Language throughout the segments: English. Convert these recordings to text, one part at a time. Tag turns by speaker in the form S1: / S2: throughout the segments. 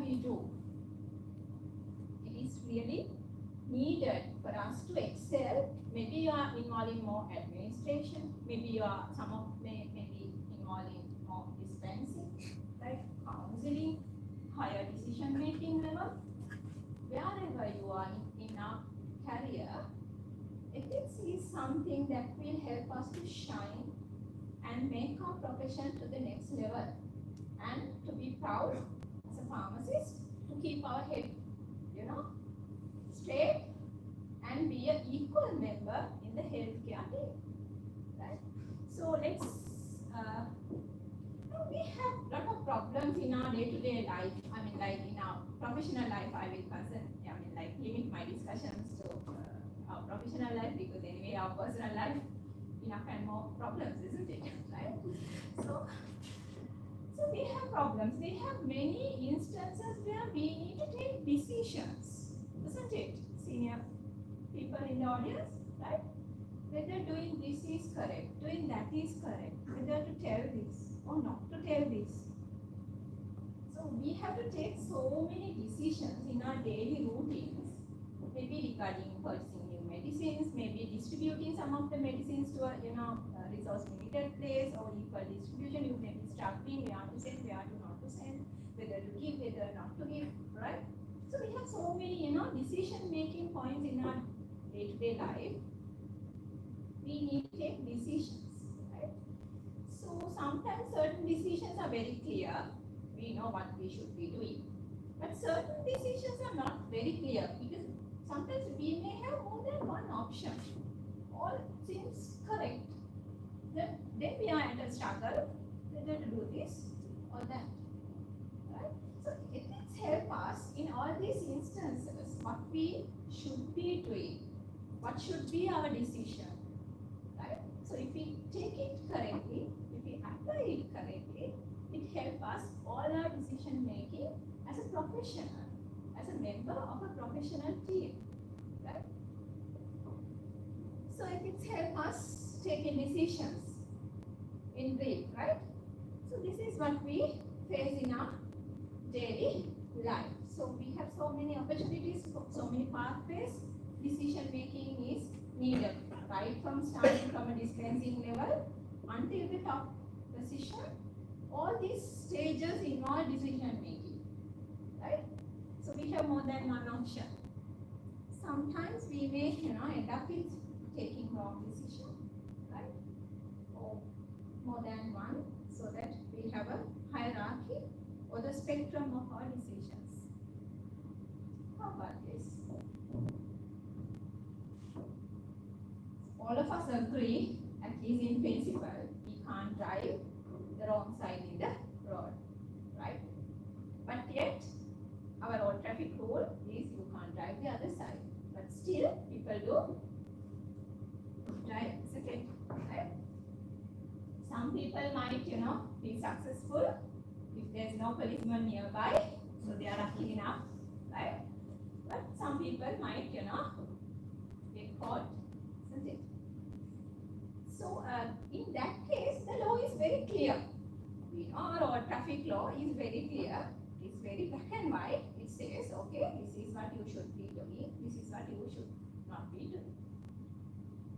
S1: we do, it is really needed for us to excel. Maybe you are involved in more administration, maybe you are maybe involved in more dispensing, right? Counseling, higher decision making level. Wherever you are in our career, ethics is something that will help us to shine and make our profession to the next level, and to be proud as a pharmacist, to keep our head, straight, and be an equal member in the healthcare team, right? So let's, we have a lot of problems in our day-to-day life. I mean, like in our professional life, I will limit my discussions to our professional life, because anyway, our personal life, enough and more problems, isn't it? Right? So we have problems. We have many instances where we need to take decisions, isn't it? Senior people in the audience, right? Whether doing this is correct, doing that is correct, whether to tell this or not to tell this. So we have to take so many decisions in our daily routines, maybe regarding purchasing new medicines, maybe distributing some of the medicines to a resource limited place, or equal distribution. You may be struggling where to send, where to not to send, whether to give, whether not to give, right? So we have so many decision making points in our day-to-day life. We need to take decisions, right? So sometimes certain decisions are very clear. We know what we should be doing. But certain decisions are not very clear, because sometimes we may have more than one option. All seems correct. Then we are at a struggle whether to do this or that. Right? So ethics help us in all these instances what we should be doing, what should be our decision. Right? So if we take it correctly, if we apply it correctly, it helps us all our decision making as a professional, as a member of a professional team. Right? So ethics help us taking decisions in brief, right? So this is what we face in our daily life. So we have so many opportunities, so many pathways. Decision making is needed, right from starting from a dispensing level until the top position. All these stages involve decision making, right? So we have more than one option. Sometimes we may end up with taking wrong decision, right? Or more than one, so that we have a hierarchy or the spectrum of our decisions. How about this? All of us agree, at least in principle, we can't drive the wrong side in the road, right? But yet, our road traffic rule is you can't drive the other side. But still, people do drive, isn't it? Right? Some people might, be successful if there's no policeman nearby, so they are lucky enough, right? But some people might, get caught, isn't it? So in that case, the law is very clear. We know our traffic law is very clear. It's very black and white. It says, okay, this is what you should be doing. This is what you should not be doing.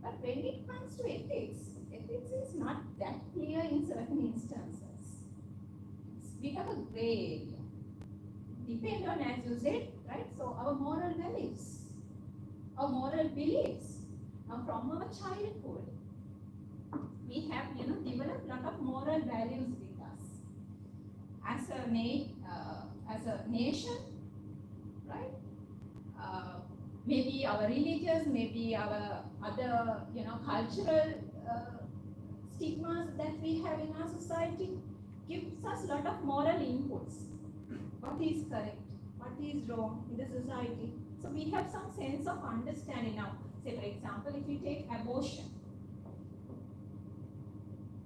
S1: But when it comes to ethics, ethics is not that clear in certain instances. It's a bit of a gray area. Depend on, as you said, right? So our moral values, our moral beliefs. Now from our childhood, we have developed a lot of moral values with us. As a nation, right? Maybe our religious, maybe our other cultural stigmas that we have in our society gives us a lot of moral inputs. What is correct? What is wrong in the society? So we have some sense of understanding now. Say for example, if you take abortion,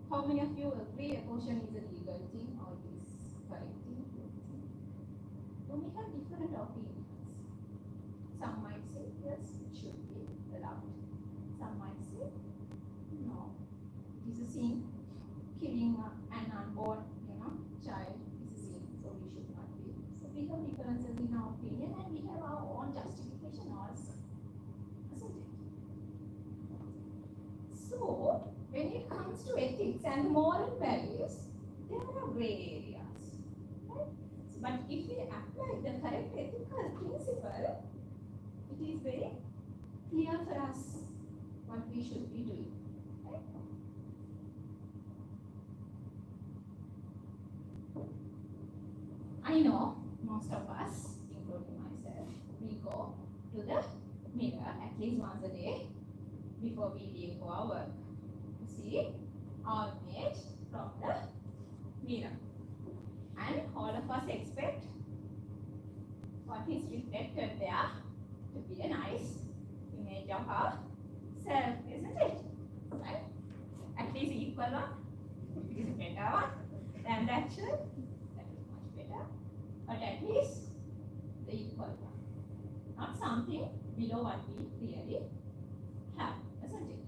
S1: how many of you agree abortion is a legal thing or is correct thing? So we have different opinions. Some might say yes, it should be allowed. Some might say no, it is a sin. Killing an unborn child is a sin, so we should not be. So we have of differences in our opinion, and we have our own justification also, isn't it? So, when it comes to ethics and moral values, there are gray areas, right? So, but if we apply the correct ethical principle, it is very clear for us what we should be doing, right? I know most of us, including myself, we go to the mirror at least once a day before we leave for our work to see our image from the mirror. And all of us expect what is reflected there to be a nice image of ourselves, isn't it? Right? At least equal one, it is a better one than the actual. That is much better. But at least the equal one. Not something below what we really have, isn't it?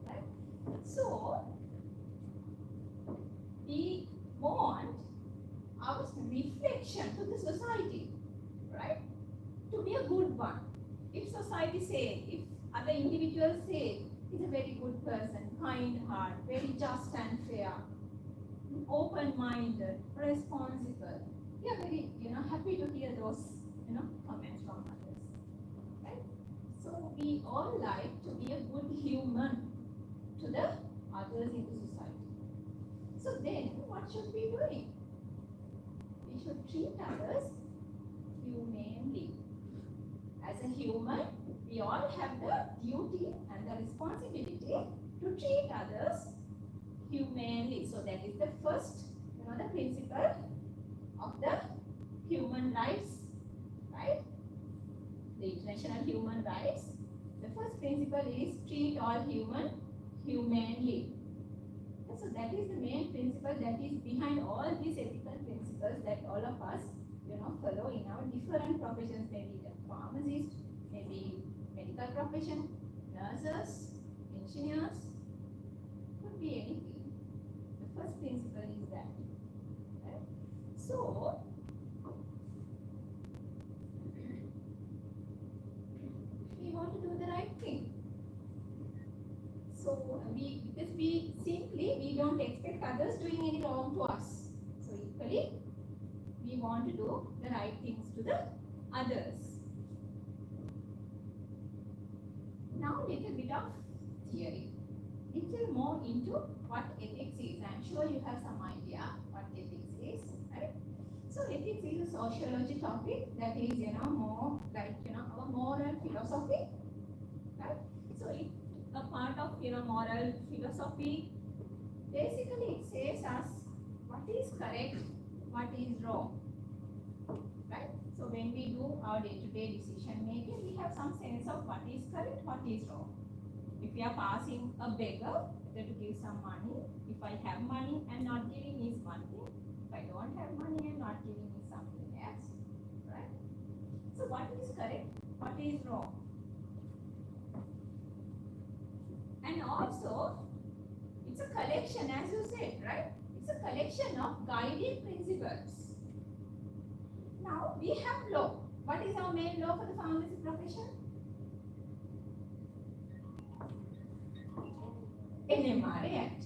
S1: Right? So we want our reflection to the society, right, to be a good one. If society say, if other individuals say, he's a very good person, kind heart, very just and fair, open-minded, responsible, we are very, happy to hear those, comments from others, right? So we all like to be a good human to the others in the society. So then, what should we be doing? We should treat others humanely. As a human, we all have the duty and the responsibility to treat others humanely. So that is the first, the principle of the human rights, right? The international human rights. The first principle is treat all human humanely. So that is the main principle that is behind all these ethical principles that all of us, follow in our different professions, maybe the pharmacist, maybe medical profession, nurses, engineers, could be anything. The first principle is that. Right? So, we want to do the right thing. So, because we don't expect others doing any wrong to us. So, equally, we want to do the right things to the others. Now, little bit of theory. Little more into what ethics is. I'm sure you have some idea what ethics is, right? So, ethics is a sociology topic that is, more like, our moral philosophy, right? So, it's a part of, moral philosophy. Basically, it says us what is correct, what is wrong, right? So when we do our day-to-day decision making, we have some sense of what is correct, what is wrong. If we are passing a beggar, whether to give some money, if I have money and not giving is one thing, if I don't have money and not giving is something else, right? So what is correct, what is wrong? And also, it's a collection, as you said, right? It's a collection of guiding principles. Now, we have law. What is our main law for the pharmacy profession? NMRA Act,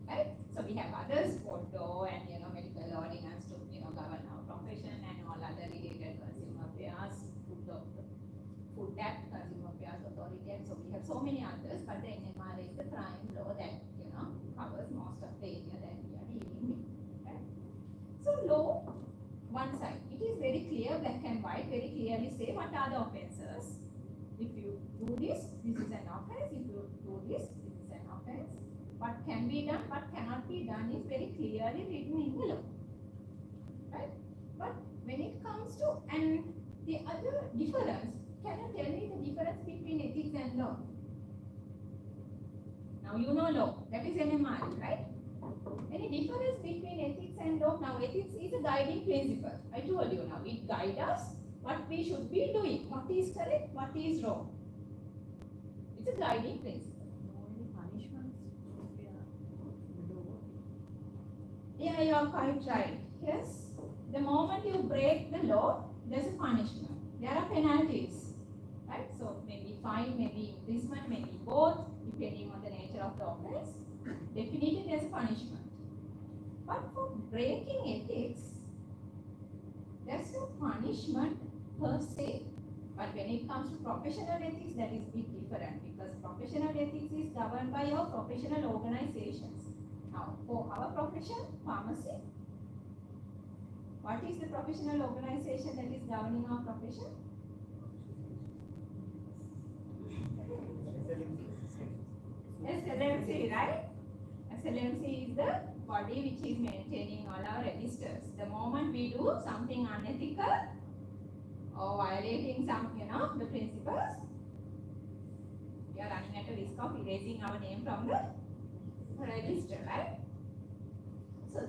S1: right? So, we have others, code law and, medical ordinance to, govern our profession and all other related consumer affairs, Food Act, Consumer Affairs Authority Act. So, we have so many others, but the NMRA is the prime law that, covers most of the area that we are dealing with, right? So, law, one side, it is very clear, black and white, very clearly say what are the offences. If you do this, this is an offence. If you do this, this is an offence. What can be done, what cannot be done is very clearly written in the law, right? But when it comes to, and the other difference, can you tell me the difference between ethics and law? Now you know law, that is NMRA, right? Any difference between ethics and law? Now ethics is a guiding principle. I told you now, it guides us what we should be doing, what is correct, what is wrong. It's a guiding principle.
S2: Only punishments.
S1: Yeah, you are quite right. Yes, the moment you break the law, there's a punishment. There are penalties, right? So maybe fine, maybe imprisonment, maybe both, depending on the nature of the offense. Definitely there's a punishment. But for breaking ethics, there's no punishment per se. But when it comes to professional ethics, that is bit different, because professional ethics is governed by your professional organizations. Now, for our profession, pharmacy, what is the professional organization that is governing our profession? SLMC, right? SLMC is the body which is maintaining all our registers. The moment we do something unethical or violating some, the principles, we are running at a risk of erasing our name from the register, right? So,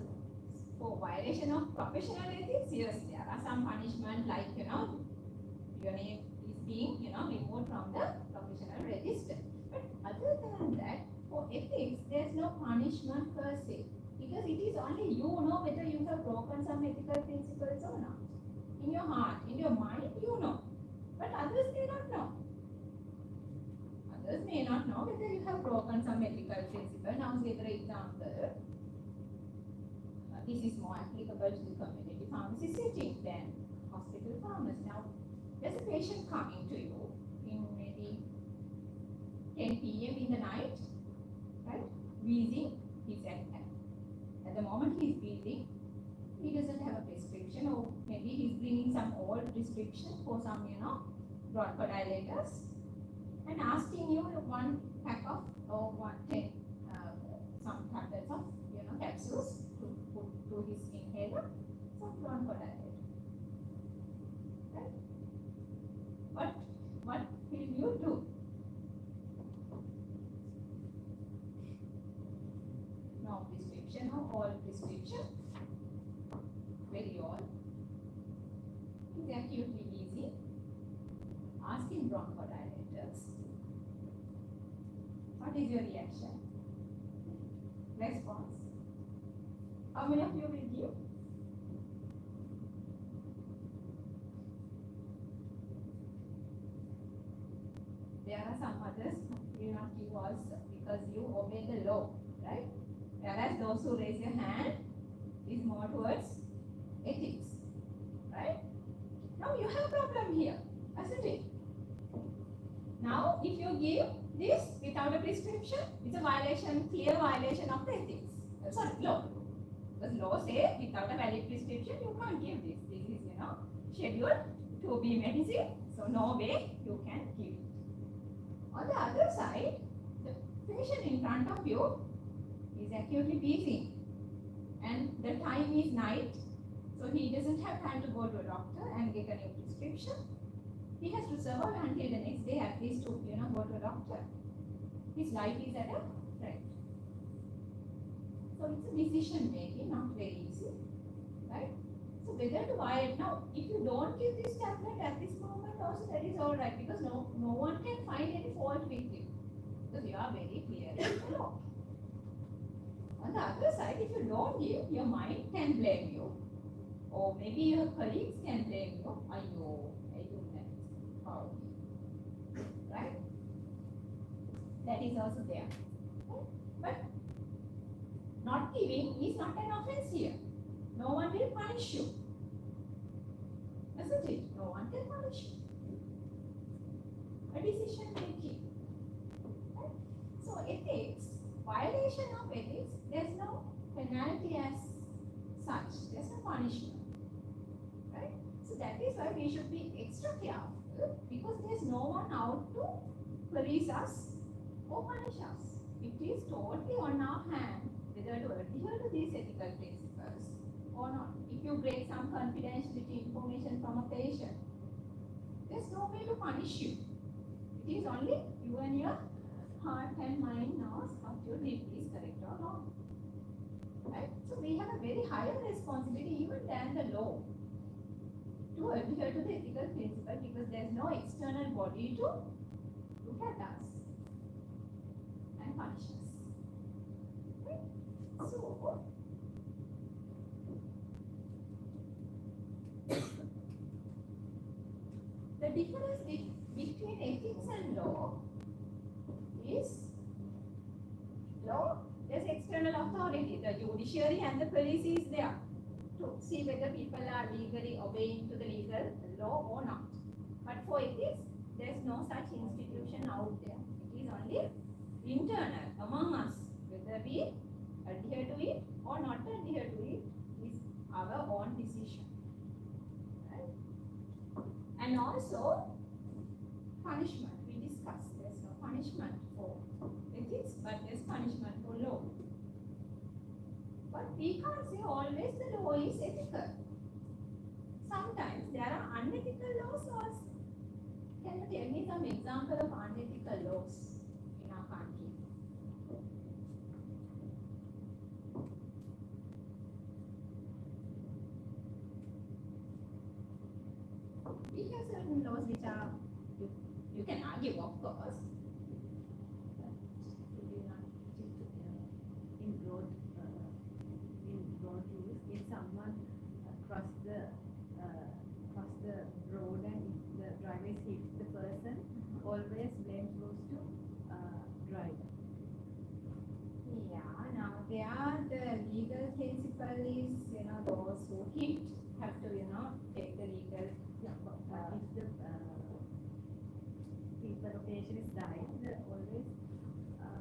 S1: for violation of professional ethics, yes, there are some punishment like, your name is being, removed from the professional register. But other than that, for ethics, there's no punishment per se, because it is only you know whether you have broken some ethical principles or not. In your heart, in your mind, you know, but others may not know. Others may not know whether you have broken some ethical principle. Now, say for example, this is more applicable to the community pharmacy setting than hospital pharmacy. Now, there's a patient coming to you in maybe 10 p.m. in the night, right? Wheezing, he's at the moment he's wheezing, he doesn't have a prescription, or maybe he's bringing some old prescription for some, bronchodilators, and asking you one pack of, or 10 some tablets of, capsules to put to his inhaler, some bronchodilator. Right? What will you do? No prescription, no old prescription. Very old. He's acutely wheezing, asking bronchodilators. What is your reaction? Response? How many of you will give? There are some others who will not give also, because you obey the law, right? Whereas those who raise your hand is more towards ethics, right? Now you have a problem here, isn't it? Now, if you give this without a prescription, it's a violation, clear violation of the ethics. Sorry, law. Because law says without a valid prescription, you can't give this. This is, scheduled to be medicine, so no way you can give it. On the other side, the patient in front of you is acutely busy, and the time is night, so he doesn't have time to go to a doctor and get a new prescription. He has to survive until the next day at least to, go to a doctor. His life is at a threat. So it's a decision making, not very easy, right? So whether to violate, now if you don't give this tablet at this moment also, that is all right, because no one can find any fault with you, because you are very clear in the law. On the other side, if you don't give, your mind can blame you, or maybe your colleagues can blame you. Right? That is also there. But not giving is not an offense here. No one will punish you. Isn't it? No one can punish you. A decision making. Right? So ethics, violation of ethics, there's no penalty as such. There's no punishment. Right? So that is why we should be extra careful, because there's no one out to police us or punish us. It is totally on our hand whether to adhere to these ethical principles or not. If you break some confidentiality information from a patient, there's no way to punish you. It is only you and your heart and mind knows what you did is correct or wrong. Right? So we have a very higher responsibility even than the law to adhere to the ethical principle, because there's no external body to look at us and punish us. Right? So, difference between ethics and law is law, there's external authority, the judiciary and the police is there to see whether people are legally obeying to the legal law or not. But for ethics, there's no such institution out there. It is only internal among us. Whether we adhere to it or not adhere to it is our own decision. Right? And also, punishment. We discussed there's no punishment for ethics, but there's punishment for law. But we can't say always the law is ethical. Sometimes there are unethical laws also. Can you tell me some example of unethical laws in our country? We have certain laws which are, you can argue of course, but it will not
S2: In road rules, if someone cross the road and if the driver hits the person, always blame goes to driver.
S1: yeah, now the legal principle is, those who hit have to, take the legal.
S2: If the people or patient is dying, always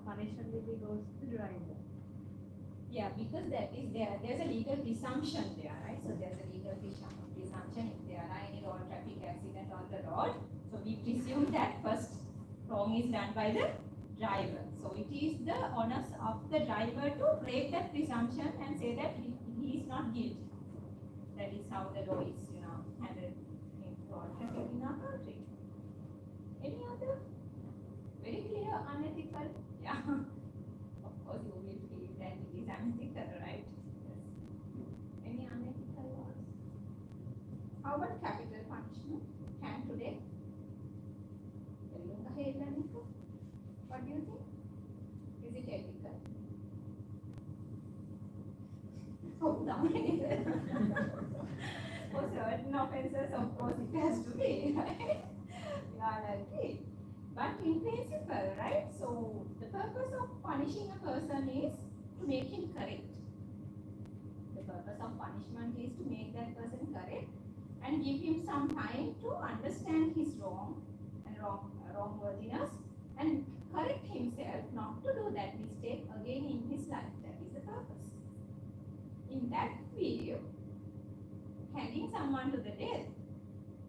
S2: punishment will be goes to the driver.
S1: Yeah, because that is there's a legal presumption there, right? So there's a legal presumption if there are any road traffic accident on the road. So we presume that first wrong is done by the driver. So it is the onus of the driver to break that presumption and say that he is not guilty. That is how the law is, handled in road traffic in our country. Any other very clear unethical? Yeah. Of course, you will feel that it is unethical, right? Yes. Any unethical laws? How about capital punishment? Can today? What do you think? Is it ethical? Oh, no. For certain offences, of course, it has to be, right? Yeah, okay. But in principle, right? So the purpose of punishing a person is to make him correct. The purpose of punishment is to make that person correct and give him some time to understand his wrong and wrongworthiness and correct himself not to do that mistake again in his life. That is the purpose. In that video, handing someone to the death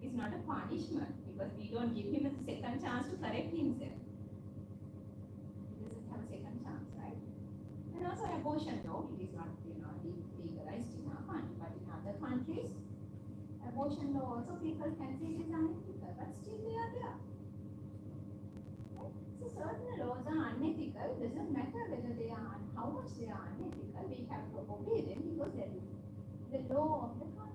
S1: is not a punishment because we don't give him a second chance to correct himself. He doesn't have a second chance, right? And also abortion law, it is not legalized in our country, but in other countries, abortion law also people can say it is unethical, but still they are there. Right? So certain laws are unethical, doesn't matter whether they are how much they are unethical, we have to obey them because that is the law of the country.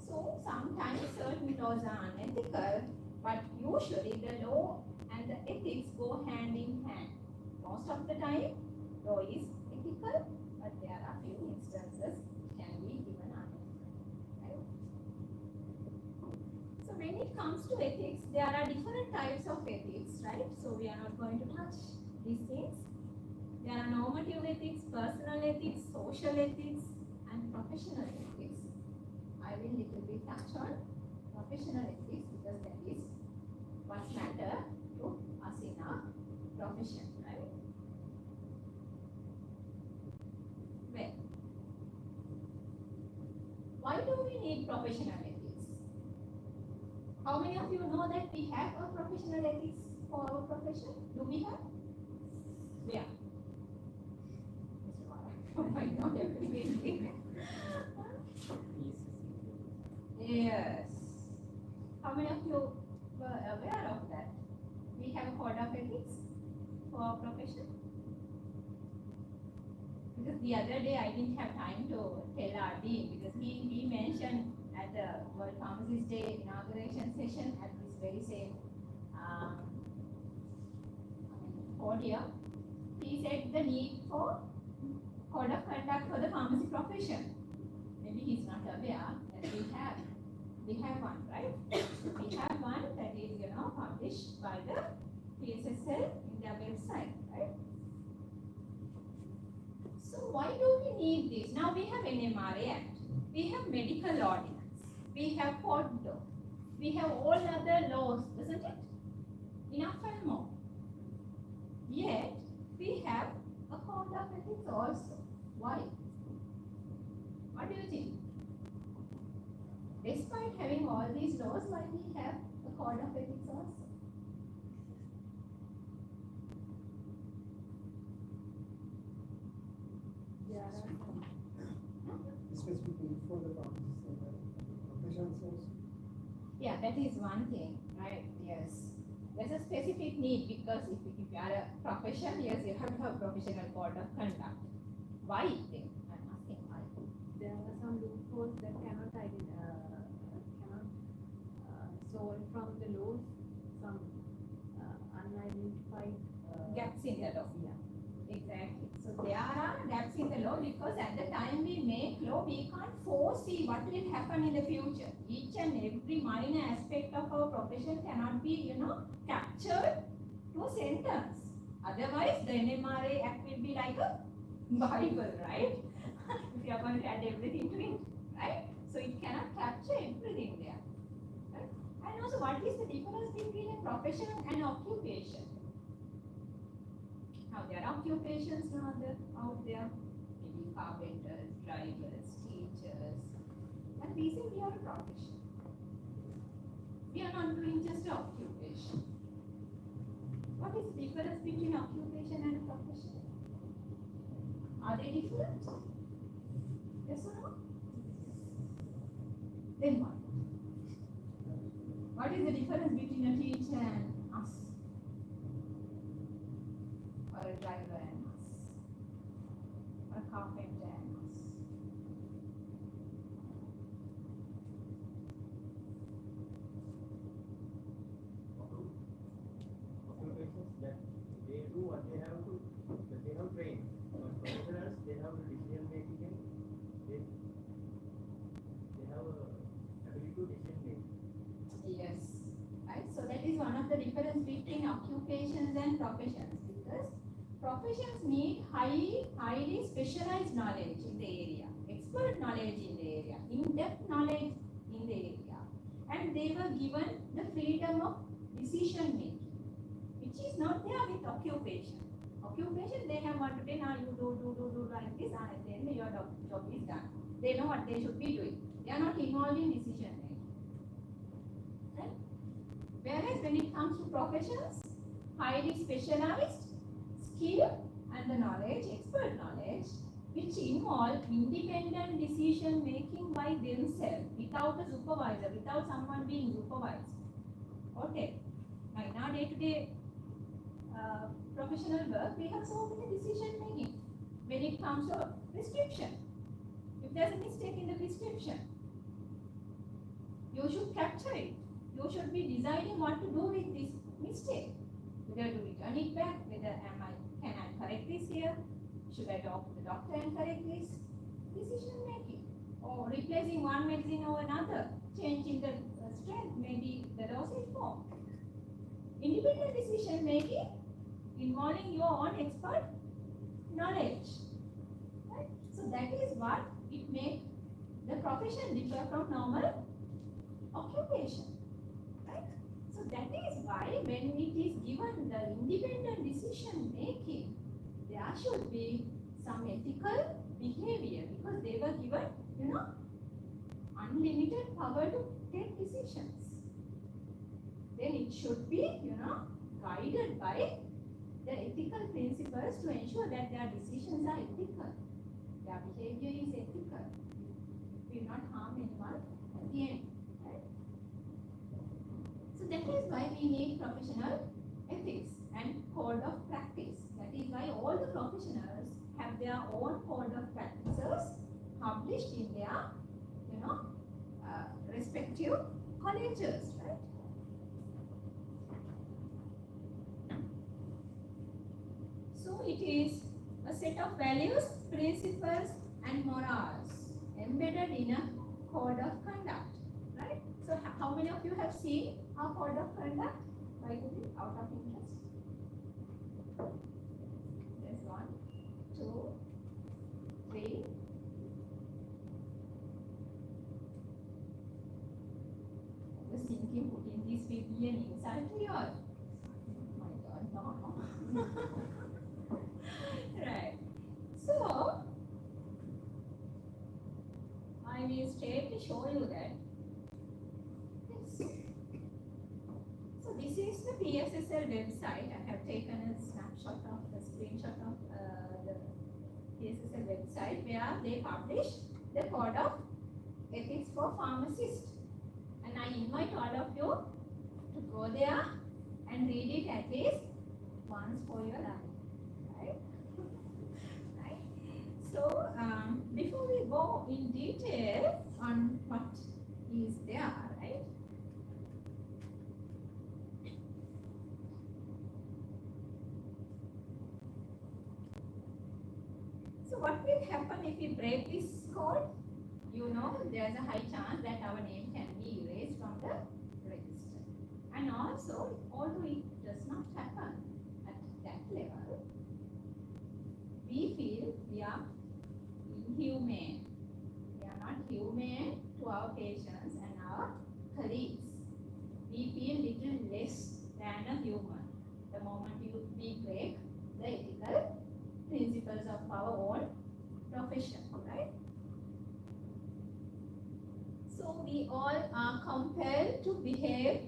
S1: So sometimes certain laws are unethical, but usually the law and the ethics go hand in hand. Most of the time, law is ethical, but there are few instances can be even unethical. Right? So when it comes to ethics, there are different types of ethics, right? So we are not going to touch these things. There are normative ethics, personal ethics, social ethics, and professional ethics. I will little bit touch on professional ethics because that is what matter to us in our profession, right? Well, why do we need professional ethics? How many of you know that we have a professional ethics for our profession? Do we have? Yeah. Oh my God, everybody. Yes. How many of you were aware of that? We have a code of ethics for our profession. Because the other day I didn't have time to tell our dean because he mentioned at the World Pharmacist Day inauguration session at this very same podium. He said the need for code of conduct for the pharmacy profession. Maybe he's not aware that we have We have one, right? We have one that is, published by the PSSL in their website, right? So why do we need this? Now we have NMRA Act, we have medical ordinance, we have code law, we have all other laws, isn't it? Enough and more. Yet we have a code of ethics also. Why? What do you think? Despite having all these laws, why we have a code of ethics also?
S2: There are
S3: Specifically for the professions also.
S1: Yeah, that is one thing, right? Yes. There's a specific need because if you are a profession, yes, you have to have professional code of conduct. Why then? I'm asking why.
S2: there are some loopholes that cannot solve from the laws, some unidentified
S1: Gaps in the law.
S2: Yeah.
S1: Exactly. So there are gaps in the law because at the time we make law, we can't foresee what will happen in the future. Each and every minor aspect of our profession cannot be, captured to a sentence. Otherwise, the NMRA Act will be like a Bible, right? If you are going to add everything to it, right? So it cannot capture everything there. Right? And also, what is the difference between a profession and occupation? Now, there are occupations out there, maybe carpenters, drivers, teachers, and we say we are a profession. We are not doing just occupation. What is the difference between occupation and profession? Are they different? Yes or no? Then what? What is the difference between a teacher and us? Or a driver and us? Or a carpenter and us?
S4: Occupations that they do what they have to, that they have trained. But professionals, they have the decision making and they have ability to decision make.
S1: Yes. Right. So that is one of the difference between occupations and professions because professions need highly specialized knowledge in the area, expert knowledge in the area, in-depth knowledge in the area, and they were given the freedom of decision making, which is not there with occupation. Occupation, they have what to say, now you do like this, and then your job is done. They know what they should be doing. They are not involved in decision making. Right? Whereas when it comes to professions, highly specialized, skill and the knowledge, expert knowledge, which involve independent decision making by themselves, without a supervisor, without someone being supervised. Okay. Now in our day-to-day professional work, we have so many decision making. When it comes to prescription, if there's a mistake in the prescription, you should capture it. You should be deciding what to do with this mistake. Whether to return it back, whether can I correct this here? Should I talk to the doctor and correct this? Decision making. Or replacing one medicine or another, changing the strength, maybe the dosage form. Independent decision making involving your own expert knowledge. Right? So that is what it makes the profession differ from normal occupation. Right? So that is why when it is given the independent decision making, there should be some ethical behavior because they were given, unlimited power to take decisions. Then it should be, guided by the ethical principles to ensure that their decisions are ethical. Their behavior is ethical. It will not harm anyone at the end. Right? So that is why we need professional ethics and code of practice. That is why all the professionals have their own code of practices published in their, respective colleges, right? So it is a set of values, principles, and morals embedded in a code of conduct, right? Our code of conduct, by the way, out of interest. There's 1, 2, 3. I was thinking putting this will be an insult to you all. My God, no. Right. So, I will straight to show you that. Yes. So this is the PSSL website. I have taken a snapshot of the screenshot of the PSSL website where they publish the code of ethics for pharmacists. And I invite all of you to go there and read it at least once for your life. Right? Right? So before we go in detail on what is there, right? So what will happen if we break this code? You know, there's a high chance that our name can be erased from the register. And also, although it does not happen at that level, we feel we are inhumane. We are not humane to our patients and our colleagues. We feel little less than a human the moment we break the ethical principles of our own profession, right? So we all are compelled to behave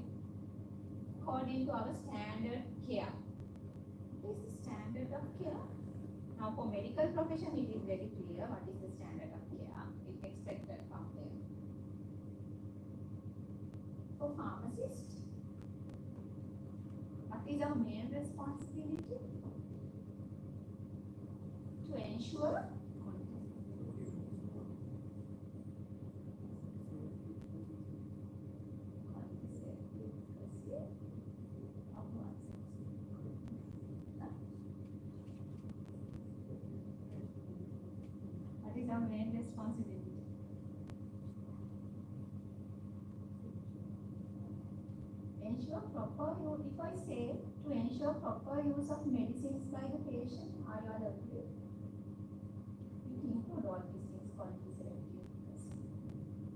S1: according to our standard care. What is the standard of care? Now for medical profession it is very clear what is the standard of care. It's expected from them. For pharmacists, what is our main responsibility? To ensure what is our main responsibility? Ensure proper use. If I say to ensure proper use of medicines by the patient, are you all agree? It include all these things: quality, safety,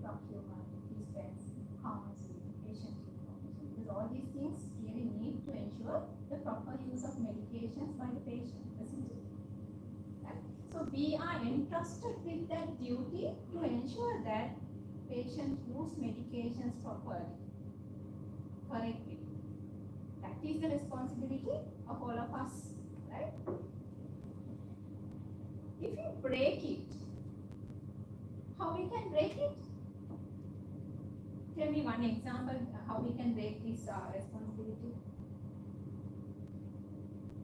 S1: procurement, dispensing, counseling, patient information. Because all these things really need to ensure the proper use of medications by the patient, isn't it? Right? So we are entrusted with that duty to ensure that patients use medications properly, correctly. That is the responsibility of all of us, right? If you break it, how we can break it? Tell me one example how we can break this responsibility.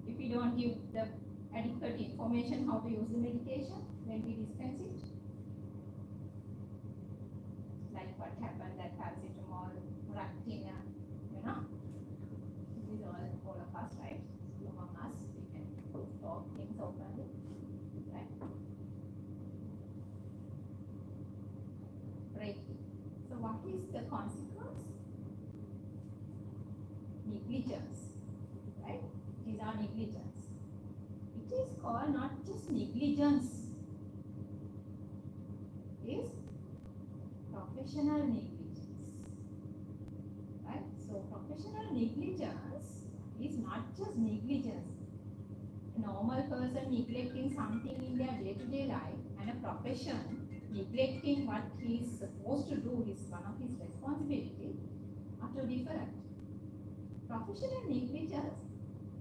S1: If we don't give the adequate information how to use the medication when we dispense it, like what happened that paracetamol, Ractina, you know, these are all of us, right? Among us, we can talk things openly, right? Breaking. So what is the consequence? Negligence, right? These are negligence. It is called not just negligence, it is professional negligence, right? So professional negligence is not just negligence. A normal person neglecting something in their day-to-day life and a profession neglecting what he is supposed to do is one of his responsibility are two different. Professional negligence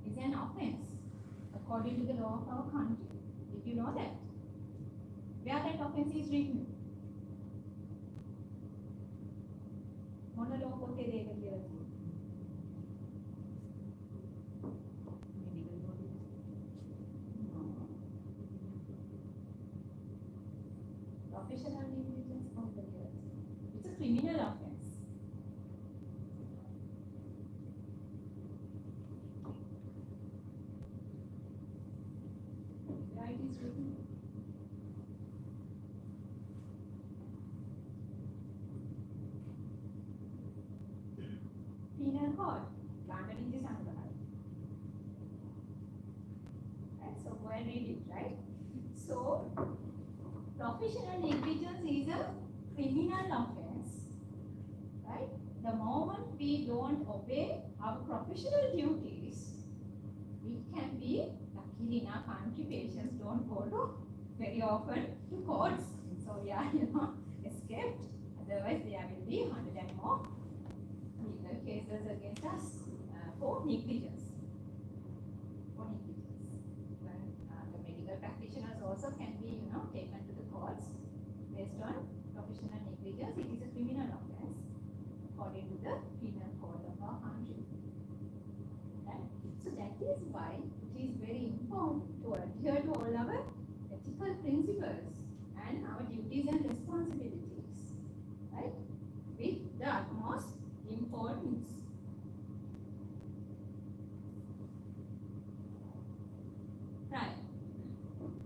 S1: is an offense according to the law of our country. Did you know that? Where that offense is written? මොන law පොතේ ඒක කියලා තියෙන්නේ? Professional negligence complaint. It's a criminal offense. Where it is written? code. London is Sangha. Right? So go and read it, right? So professional negligence is a criminal offense, right? The moment we don't obey our professional duties, it can be, luckily in our country, patients don't go to very often to courts. So yeah, escaped. Otherwise, there will be 100 and more legal cases against us for negligence. For negligence. When the medical practitioners also can be, taken to the courts based on professional negligence. It is a criminal offense according to the penal code of our country. Right? So that is why it is very important to adhere to all our ethical principles and our duties and responsibilities, right? With the utmost importance. Right.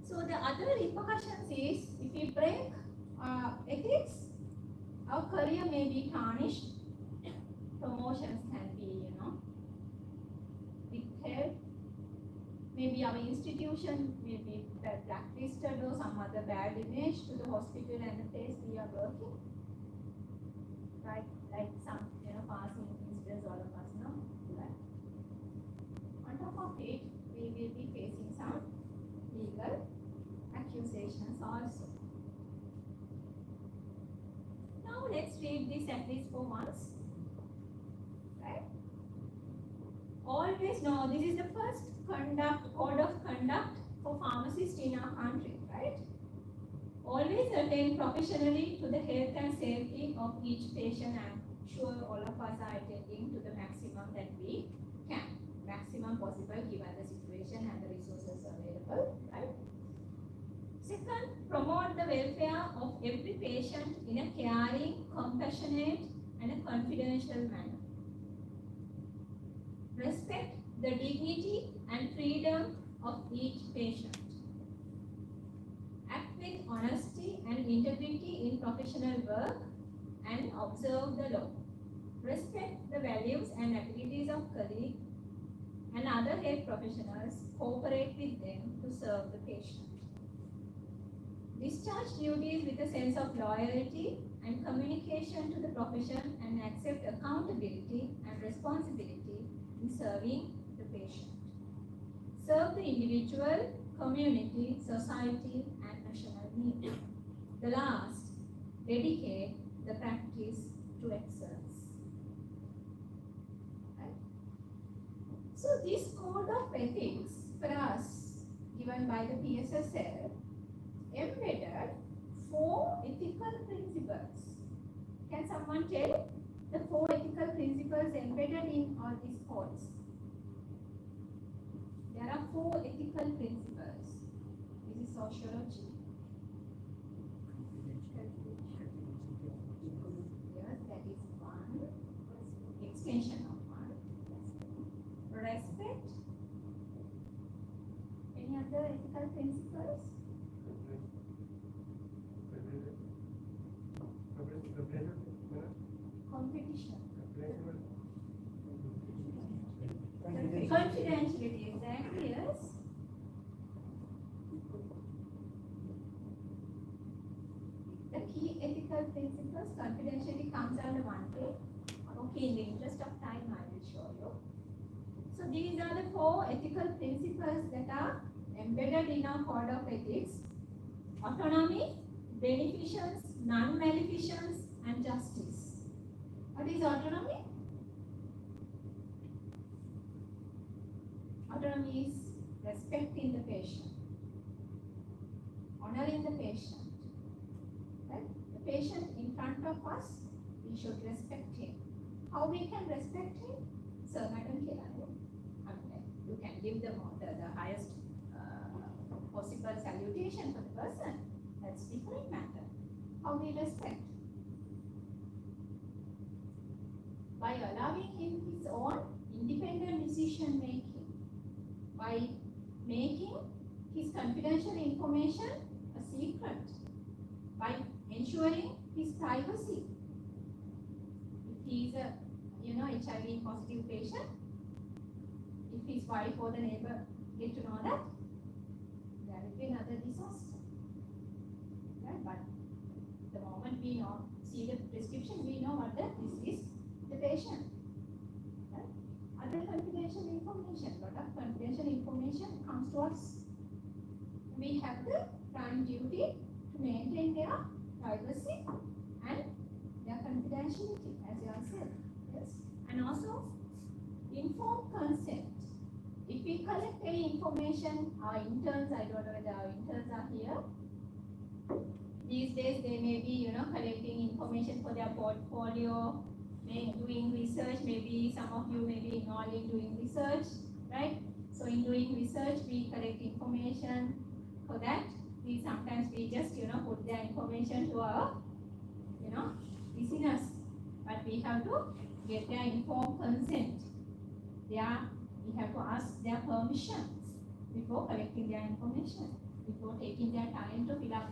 S1: So the other repercussions is if we break ethics, our career may be tarnished, promotions can be, withheld, maybe our institution may be blacklisted or some other bad image to the hospital and the place we are working. Right? Like some, passing incidents all of us know. Right? On top of it, we will be facing some legal accusations also. Now let's read this at least for once. Right? Always know this is the first code of conduct for pharmacists in our country, right? Always attend professionally to the health and safety of each patient. I'm sure all of us are attending to the maximum that we can. Maximum possible given the situation and the resources available, right? Second, promote the welfare of every patient in a caring, compassionate, and a confidential manner. Respect the dignity and freedom of each patient. Act with honesty and integrity in professional work and observe the law. Respect the values and abilities of colleagues and other health professionals. Cooperate with them to serve the patient. Discharge duties with a sense of loyalty and communication to the profession and accept accountability and responsibility in serving the patient. Serve the individual, community, society, and national need. The last, dedicate the practice to excellence. Right? So this code of ethics for us, given by the PSSL, embedded 4 ethical principles. Can someone tell the 4 ethical principles embedded in all these codes? There are 4 ethical principles. This is sociology. Yes, that is one. Extension of one. Respect. Any other ethical principles? Competition. Confidentiality, exactly, yes. The key ethical principles, confidentiality comes under one thing. Okay, in the interest of time, I will show you. So these are the 4 ethical principles that are embedded in our code of ethics. Autonomy, beneficence, non-maleficence, and justice. What is autonomy? Autonomy is respecting the patient, honoring the patient. Right? The patient in front of us, we should respect him. How we can respect him? Sir, Madam Kirani, you can give the highest possible salutation for the person. That's different matter. How we respect? By allowing him his own independent decision making. By making his confidential information a secret. By ensuring his privacy. If he is a HIV positive patient, if his wife or the neighbor get to know that, there will be another disaster. Right? But the moment we see the prescription, we know what this is the patient. Right? Other confidential information, lot of confidential information comes to us. We have the prime duty to maintain their privacy and their confidentiality, as you have said. Yes. And also informed consent. If we collect any information, our interns, I don't know whether our interns are here. These days they may be, collecting information for their portfolio, doing research. Maybe some of you may be involved in doing research, right? So in doing research, we collect information. For that, sometimes we just, put their information to our, listeners. But we have to get their informed consent. We have to ask their permissions before collecting their information, before taking their time to fill up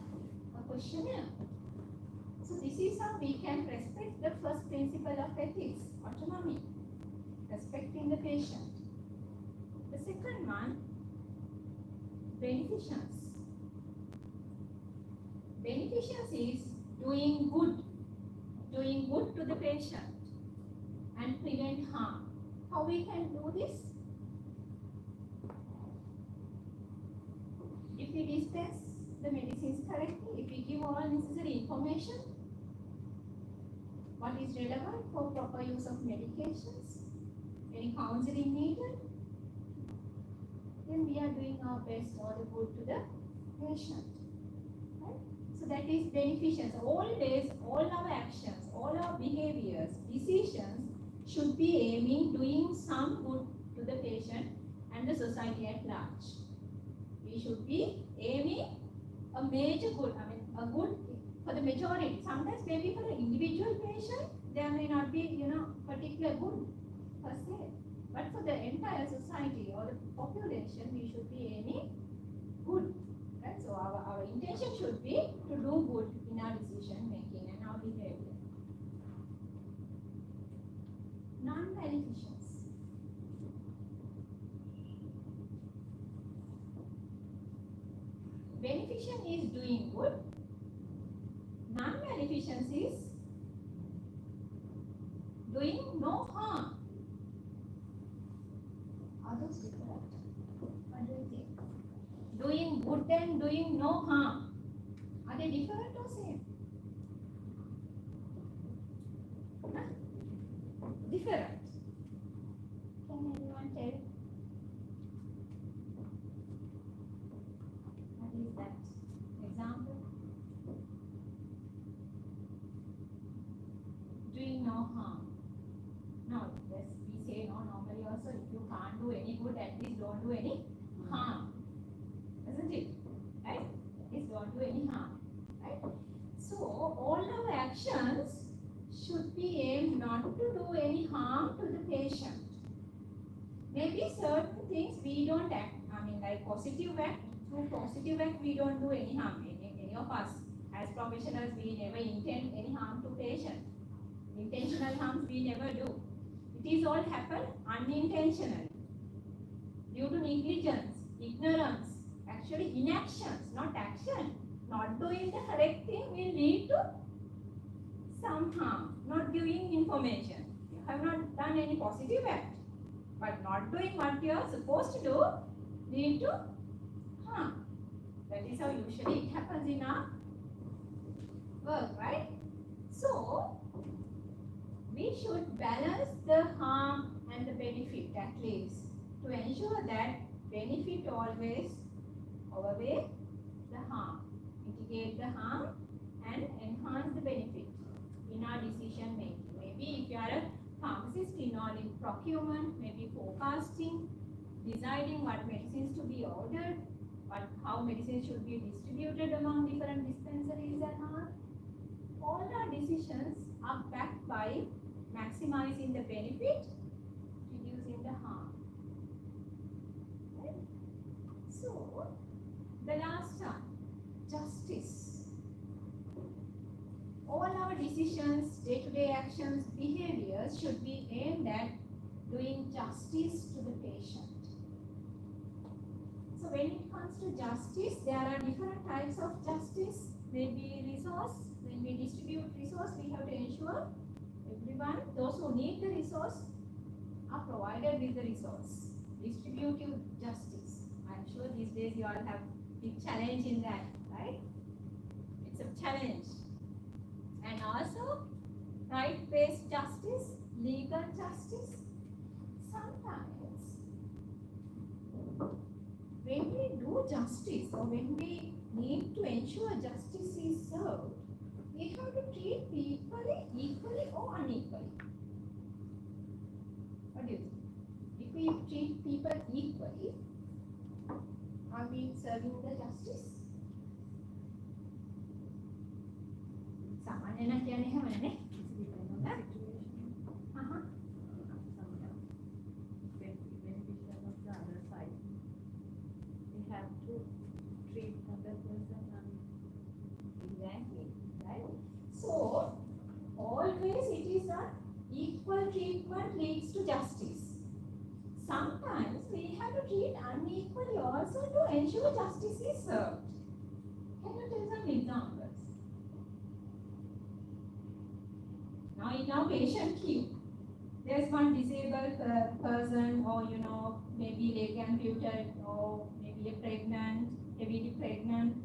S1: a questionnaire. So this is how we can respect the first principle of ethics, autonomy, respecting the patient. The second one, beneficence. Beneficence is doing good to the patient and prevent harm. How we can do this? If we dispense the medicines correctly, if we give all necessary information, what is relevant for proper use of medications, any counseling needed, then we are doing our best or the good to the patient. Right? So that is beneficence. Always, all our actions, all our behaviors, decisions should be aiming doing some good to the patient and the society at large. We should be aiming a major good, a good for the majority. Sometimes maybe for the individual patient, there may not be, particular good per se. But for the entire society or the population, we should be aiming good. Right? So our intention should be to do good in our decision making and our behavior. Non-beneficence. Beneficence is doing good. Non-beneficence is doing no harm. Are those different? What do you think? Doing good and doing no harm. Are they different or same? Huh? Different. Can anyone tell? What is that? Example? Doing no harm. No, yes, we say no normally also. If you can't do any good, at least don't do any harm. Isn't it? Right? At least don't do any harm. Right? So all our actions should be aimed not to do any harm to the patient. Maybe certain things we don't act, like positive act, through positive act we don't do any harm. Any of us as professionals, we never intend any harm to patient. Intentional harms we never do. It is all happen unintentionally. Due to negligence, ignorance, actually inactions, not action. Not doing the correct thing will lead to some harm. Not giving information. You have not done any positive act. But not doing what you are supposed to do lead to harm. That is how usually it happens in our work, right? So, we should balance the harm and the benefit at least to ensure that benefit always outweigh the harm. Mitigate the harm and enhance the benefit in our decision making. Maybe if you are a pharmacist involved in procurement, maybe forecasting, deciding what medicines to be ordered, how medicines should be distributed among different dispensaries and all our decisions are backed by maximizing the benefit, reducing the harm. Right? So, the last one, justice. all our decisions, day-to-day actions, behaviors should be aimed at doing justice to the patient. So when it comes to justice, there are different types of justice. Maybe resource. When we distribute resource, we have to ensure everyone, those who need the resource, are provided with the resource. Distributive justice. I'm sure these days you all have big challenge in that, right? It's a challenge. And also, right-based justice, legal justice. Sometimes, when we do justice or when we need to ensure justice is served, we have to treat people equally or unequally. What do you think? If we treat people equally, are we serving the justice? සාමාන්‍ය නම් කියන්නේ එහෙමනේ.
S2: Beneficial of the other side. We have to treat other person
S1: Exactly, right? So, always it is not equal treatment leads to justice. Sometimes we have to treat unequally also to ensure justice is served. Can you tell some examples? Now in our patient queue, there's one disabled person or maybe leg amputated or maybe a pregnant, heavily pregnant.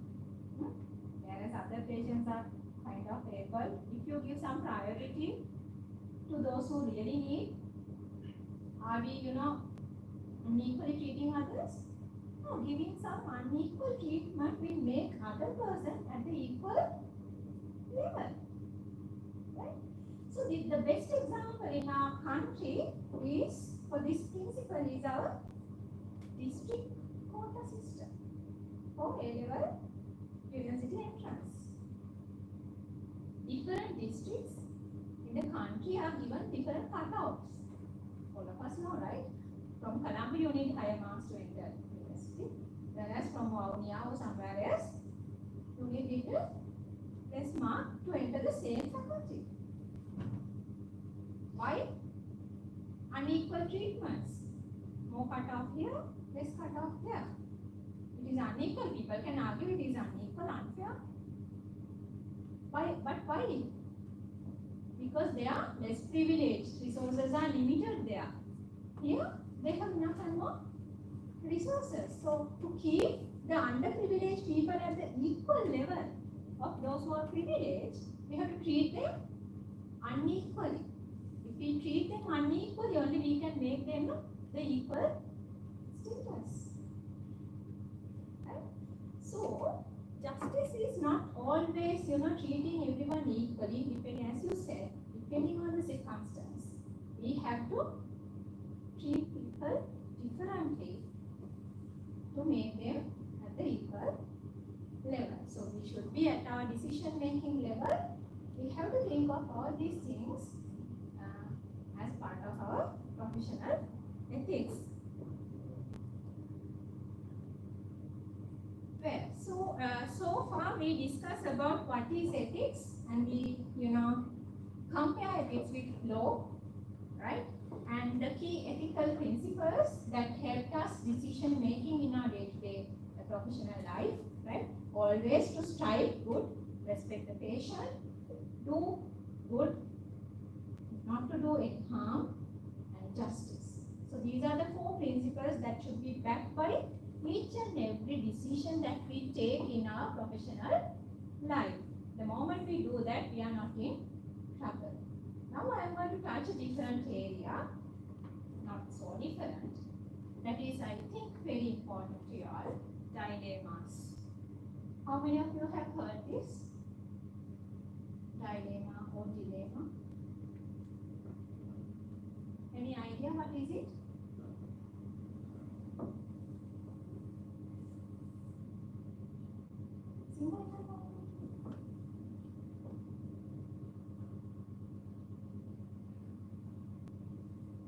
S1: Whereas other patients are kind of able. If you give some priority to those who really need, are we unequally treating others? No, giving some unequal treatment will make other person at the equal level. Right? So the best example in our country is, for this principle, is our district quota system for A-level university entrance. Different districts in the country are given different cutouts. All of us know, right? From Columbia, you need higher marks to enter university, whereas from Vaunia or somewhere else, you need little less mark to enter the same faculty. Why? Unequal treatments. More cutoff here, less cutoff there. It is unequal. People can argue it is unequal, unfair. Why? But why? Because they are less privileged. Resources are limited there. Here, they have enough and more resources. So, to keep the underprivileged people at the equal level of those who are privileged, we have to treat them unequally. If we treat them unequally, only we can make them the equal status. Right? So, justice is not always, treating everyone equally, depending, as you said, depending on the circumstance. We have to treat people differently to make them at the equal level. So, we should be at our decision-making level. We have to think of all these things as part of our professional ethics. Well, so far we discussed about what is ethics, and we, compare ethics with law, right? And the key ethical principles that help us decision making in our day-to-day professional life, right? Always to strive good, respect the patient, do good, not to do any harm, and justice. So these are the 4 principles that should be backed by each and every decision that we take in our professional life. The moment we do that, we are not in trouble. Now I am going to touch a different area, not so different. That is, I think, very important to you all, dilemmas. How many of you have heard this? Dilemma or dilemma? Any idea what is it?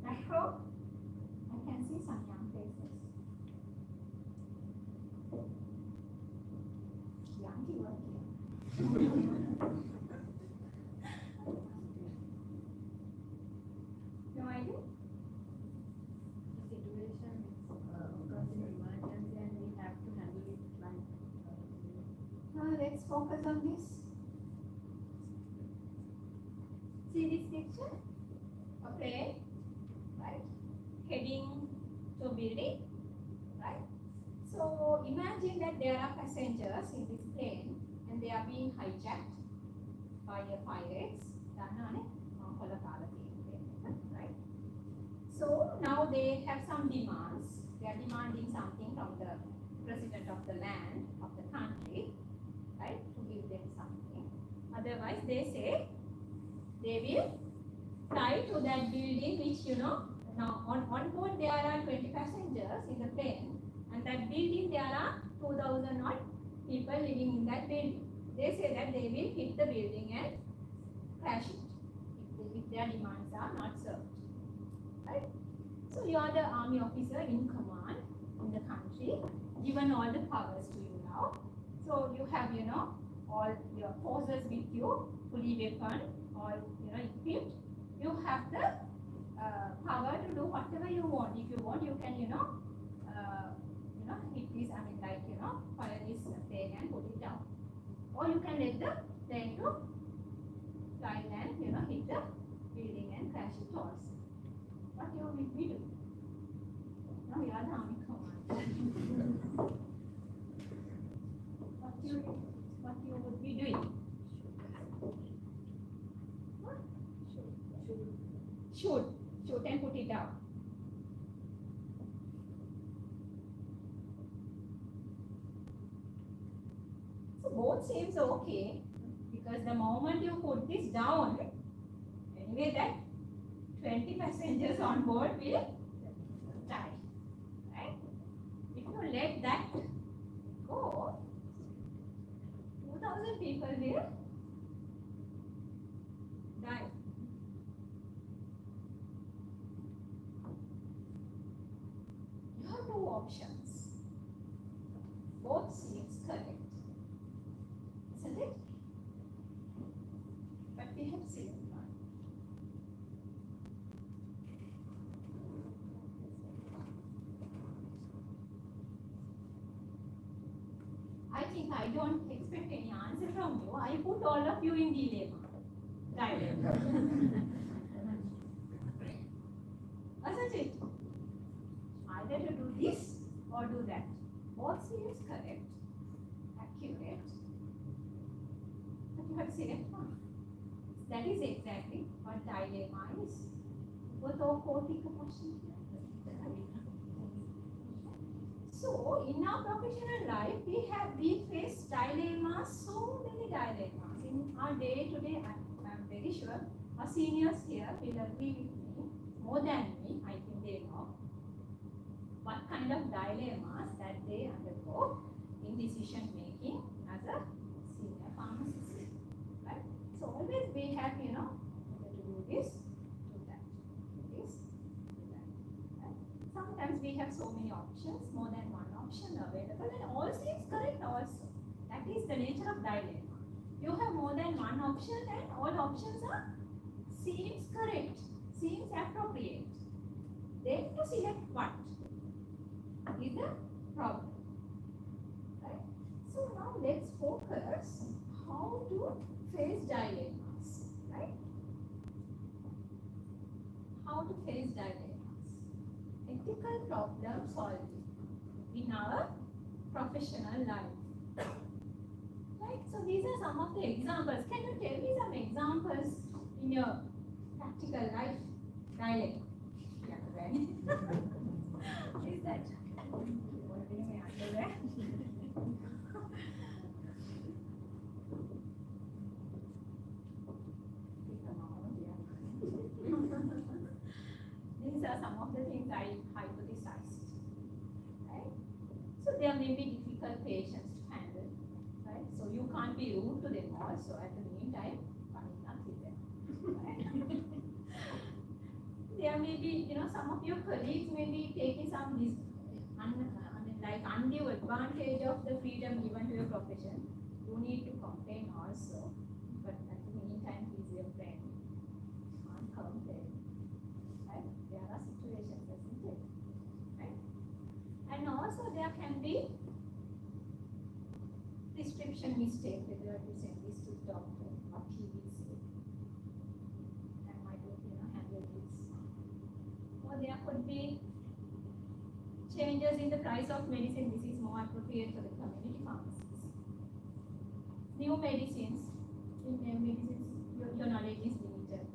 S1: Macro? I can see some young faces. Young people here. focus on this. See this picture? A plane, right? Heading to a building, right? So imagine that there are passengers in this plane and they are being hijacked by a pirates. Right? So now they have some demands. They are demanding something from the president of the land, of the country, right? To give them something. Otherwise, they say they will fly to that building which, now on board there are 20 passengers in the plane, and that building there are 2,000 odd people living in that building. They say that they will hit the building and crash it if their demands are not served. Right? So you are the army officer in command in the country, given all the powers to you now. So you have, all your forces with you, fully weaponed, all, equipped. You have the power to do whatever you want. If you want, you can, hit this, fire this plane and put it down. Or you can let the plane to fly and, hit the building and crash it also. What you will be doing? Now you are the army command. What you would be doing? What? Shoot and put it down. So both seems okay, because the moment you put this down, anyway that 20 passengers on board will die, right? If you let that go, 2,000 people will die. You have two options. Both seems correct, isn't it? But we have seen one. I think I don't expect any answer from you. I put all of you in dilemma. Isn't it? Either to do this or do that. Both seems correct, accurate, but you have select one. That is exactly what dilemma is. So in our professional life, we face dilemmas, so many dilemmas. In our day-to-day, I'm very sure our seniors here will agree with me, more than me, I think they know what kind of dilemmas that they undergo in decision making as a senior pharmacist. Right? So always we have, to do this, do that, do this, do that. Right? Sometimes we have so many options, more than one option available, and all seems correct also. That is the nature of dilemma. You have more than one option and all options are seems correct, seems appropriate. Then to select what is the problem. Right? So now let's focus how to face dilemmas. Right? How to face dilemmas. Ethical problem solving in our professional life. Right? So these are some of the examples. Can you tell me some examples in your practical life dilemma? Yeah, right. Is that? These are some of the things I hypothesized. Right? So there may be difficult patients to handle. Right? So you can't be rude to them also at the meantime, funny not with them. Right? There may be, some of your colleagues may be taking some undue advantage of the freedom given to your profession. You need to complain also, but at the meantime, he's your friend. Can't complain. Right? There are situations, isn't it? Right? And also there can be prescription mistake whether to send this to the doctor, what he will say. Am I going to handle this? Or there could be changes in the price of medicine. This is more appropriate for the community pharmacies. New medicines, your knowledge is limited.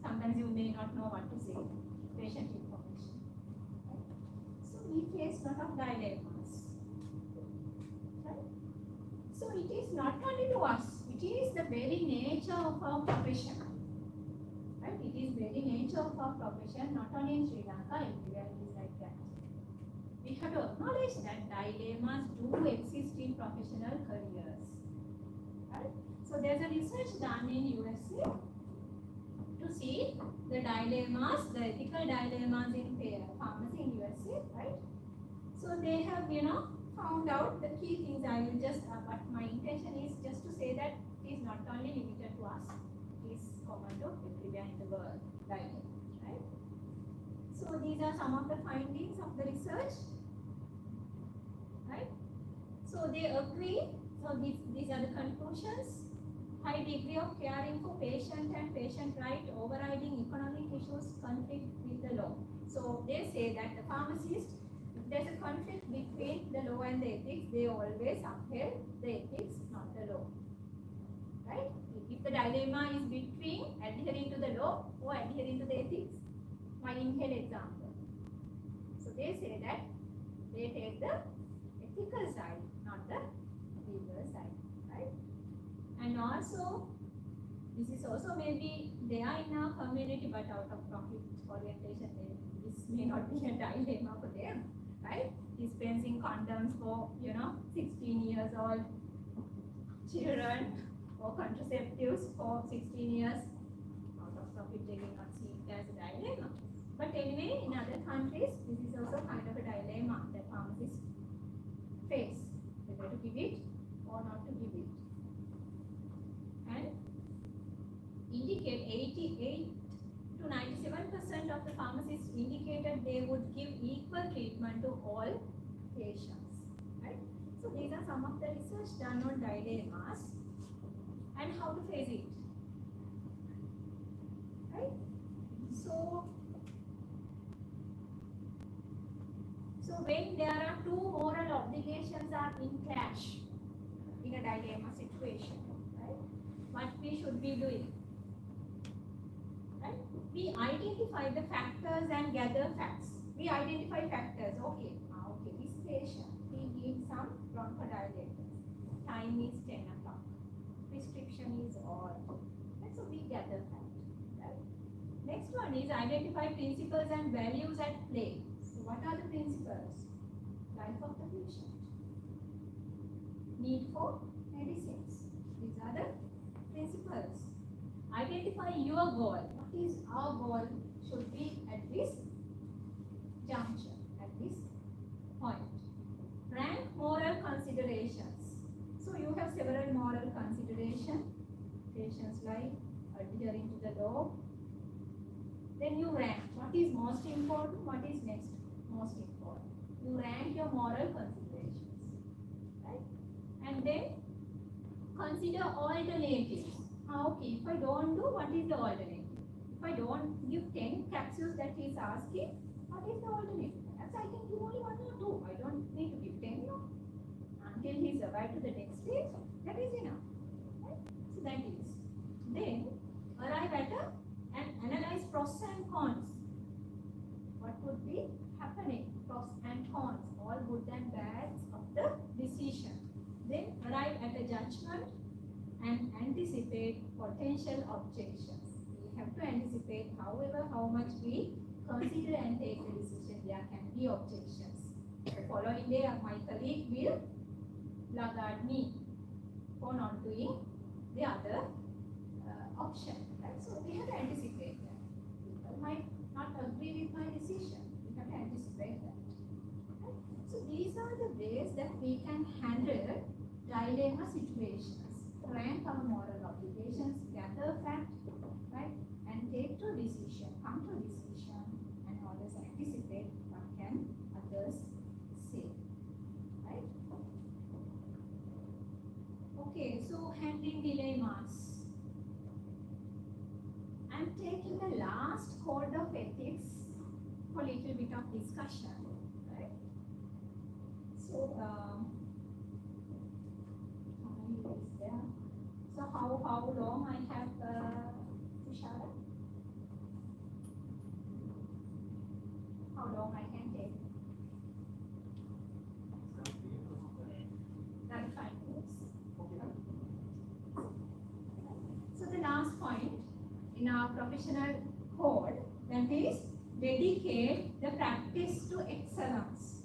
S1: Sometimes you may not know what to say. Patient information. Right? So we face a lot of dilemmas. Right? So it is not only to us, it is the very nature of our profession. Right? It is very nature of our profession, not only in Sri Lanka, everywhere it is like that. We have to acknowledge that dilemmas do exist in professional careers. Right? So there's a research done in USA to see the dilemmas, the ethical dilemmas in pharmacy in USA, right? So they have, found out the key things. I will just, but my intention is just to say that it is not only limited to us, it is common to everywhere in the world, dilemma, right? So these are some of the findings of the research, right? So they agree, so these are the conclusions. High degree of caring for patient and patient right overriding economic issues conflict with the law. So they say that the pharmacist, if there's a conflict between the law and the ethics, they always uphold the ethics, not the law. Right? If the dilemma is between adhering to the law or adhering to the ethics, my inhale example. So they say that they take the ethical side, not the legal side. Right? And also, this is also maybe they are in our community but out of profit orientation, this may not be a dilemma for them, right? Dispensing condoms for 16 years old children or contraceptives for 16 years, out of profit they will not see it as a dilemma. But anyway, in other countries, this is also kind of a dilemma that pharmacists face, whether to give it or not to give it. And indicate 88 to 97% of the pharmacists indicated they would give equal treatment to all patients. Right? So these are some of the research done on dilemmas and how to face it. Right? So when there are two moral obligations are in clash in a dilemma situation, right? What we should be doing? Right? We identify the factors and gather facts. We identify factors. Okay, this patient, he needs some bronchodilators. Time is 10 o'clock. Prescription is all. And so we gather facts. Right? Next one is identify principles and values at play. So what are the principles? Life of the patient. Need for medicines. These are the principles. Identify your goal. What is our goal should be at this juncture, at this point. Rank moral considerations. So you have several moral considerations. Patient's life, adhering to the law. Then you rank. What is most important? What is next most important? You rank your moral considerations. Right? And then consider alternatives. Okay, if I don't do, what is the alternative? If I don't give 10 capsules that he is asking, what is the alternative? Perhaps I can give only 1 or 2. I don't need to give 10, no. Until he survives to the next stage, that is enough. Right? So that is. Then arrive at and analyze pros and cons. What would be happening? Pros and cons, all good and bad of the decision. Then arrive at a judgment and anticipate potential objections. We have to anticipate, however, how much we consider and take the decision, there can be objections. The following day, my colleague will blackguard me for not doing the other option. Right? So we have to anticipate that. People might not agree with my decision. We have to anticipate that. Right? So these are the ways that we can handle dilemma situations. Rank our moral obligations, gather facts, right, and take to decision, come to decision, and always anticipate what can others say, right? Okay. taking the last code of ethics for a little bit of discussion, right? So, how many is there? So, how long I have Tushara? How long I can take? 35 minutes. So the last point in our professional code, that is dedicate the practice to excellence.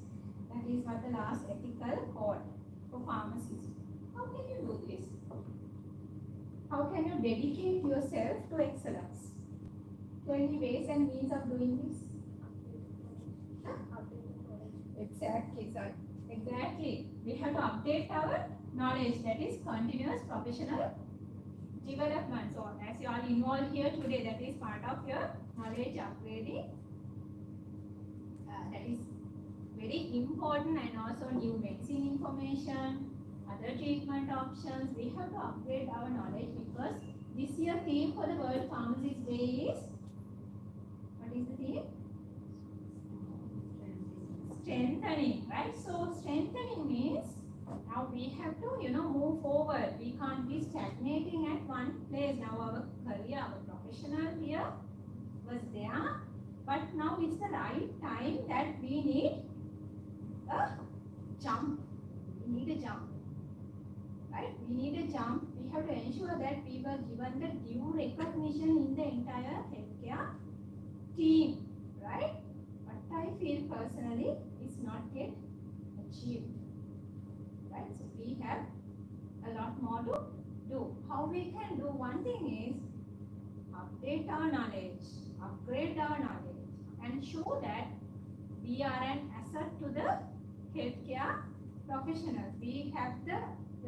S1: That is what the last ethical code for pharmacists. How can you do this? How can you dedicate yourself to excellence? So any ways and means of doing this? Exactly, sir. Exactly. We have to update our knowledge, that is continuous professional development. So as you are involved here today, that is part of your knowledge upgrading. That is very important, and also new medicine information, other treatment options. We have to upgrade our knowledge because this year theme for the World Pharmacist Day is, what is the theme? Strengthening, right? So strengthening means now we have to, move forward. We can't be stagnating at one place. Now our career, our professional here was there, but now it's the right time that we need a jump. We need a jump, right? We need a jump. We have to ensure that we were given the due recognition in the entire healthcare team, right? What I feel personally is not yet achieved, right? So we have a lot more to do. How we can do? One thing is update our knowledge, upgrade our knowledge, and show that we are an asset to the healthcare professionals. We have the,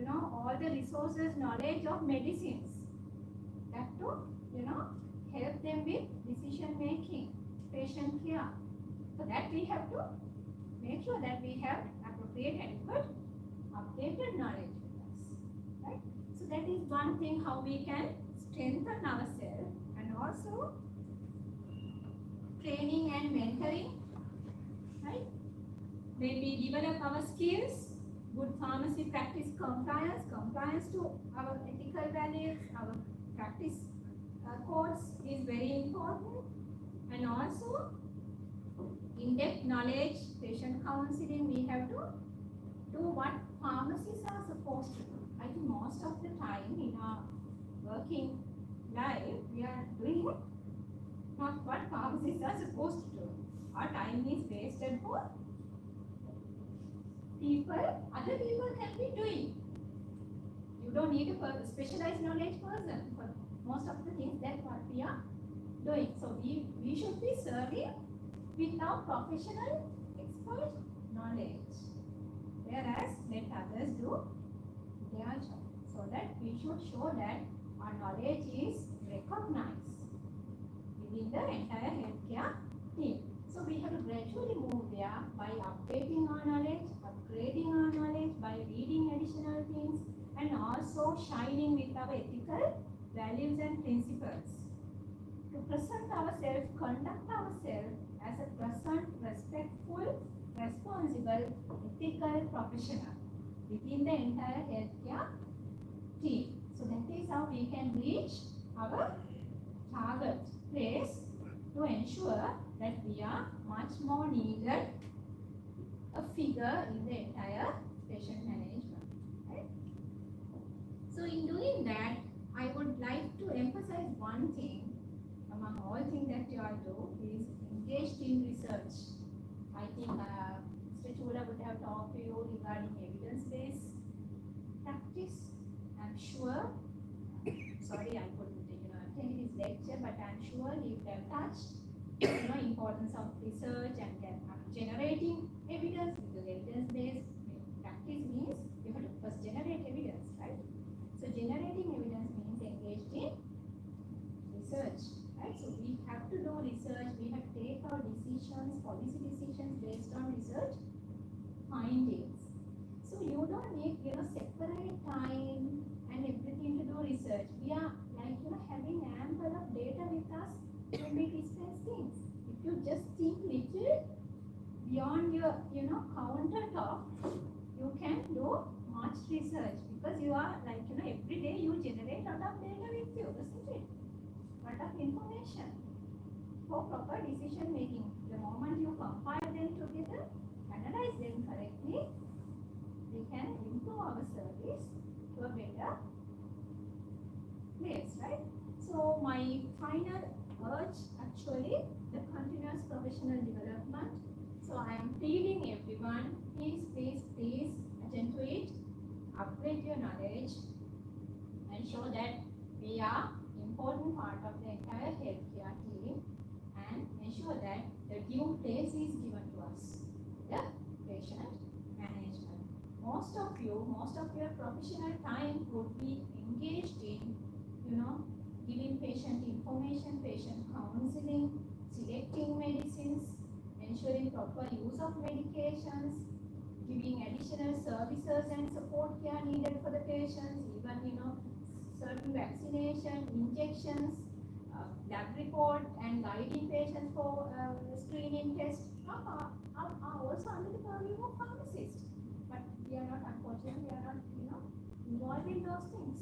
S1: all the resources, knowledge of medicines that to, help them with decision making, patient care. So that we have to make sure that we have appropriate, adequate, updated knowledge with us, right? So that is one thing how we can strengthen ourselves, and also training and mentoring, right? Maybe develop our skills, good pharmacy practice compliance to our ethical values, our practice codes is very important, and also in-depth knowledge, patient counseling. We have to do what pharmacists are supposed to do. I think most of the time in our working life, we are doing not what pharmacists are supposed to do. Our time is wasted for people, other people can be doing. You don't need a specialized knowledge person for most of the things that what we are doing. So we should be serving with our professional expert knowledge, whereas let others do their job, so that we should show that our knowledge is recognized within the entire healthcare team. So we have to gradually move there by updating our knowledge, upgrading our knowledge, by reading additional things, and also shining with our ethical values and principles. To present ourselves, conduct ourselves as a present, respectful, responsible, ethical professional within the entire healthcare team. So that is how we can reach our target place, to ensure that we are much more needed a figure in the entire patient management, right? So in doing that, I would like to emphasize one thing among all things that you all do is engaged in research. I think Mr. Chula would have talked to you regarding evidence-based practice. I'm sure, sorry I couldn't attend his lecture, but I'm sure he would have touched importance of research and generating evidence, because evidence-based practice means you have to first generate evidence, right? So generating evidence means engaged in research, right? So we have to do research, we have to take our decisions, policy decisions based on research findings. So you don't need, separate time and everything to do research. We are having ample of data with us content of, you can do much research because you are like, every day you generate a lot of data with you, isn't it? Lot of information for proper decision making. The moment you compile them together, analyze them correctly, we can improve our service to a better place, right? So my final urge actually the continuous professional development. So I am pleading everyone, please attend to it, upgrade your knowledge, ensure that we are important part of the entire healthcare team, and ensure that the due place is given to us, the patient management. Most of your professional time would be engaged in, giving patient information, patient counseling, selecting medicines, ensuring proper use of medications, giving additional services and support care needed for the patients, even, certain vaccination, injections, lab report, and guiding patients for screening tests are also under the purview of pharmacists. But we are not, unfortunately, involved in those things.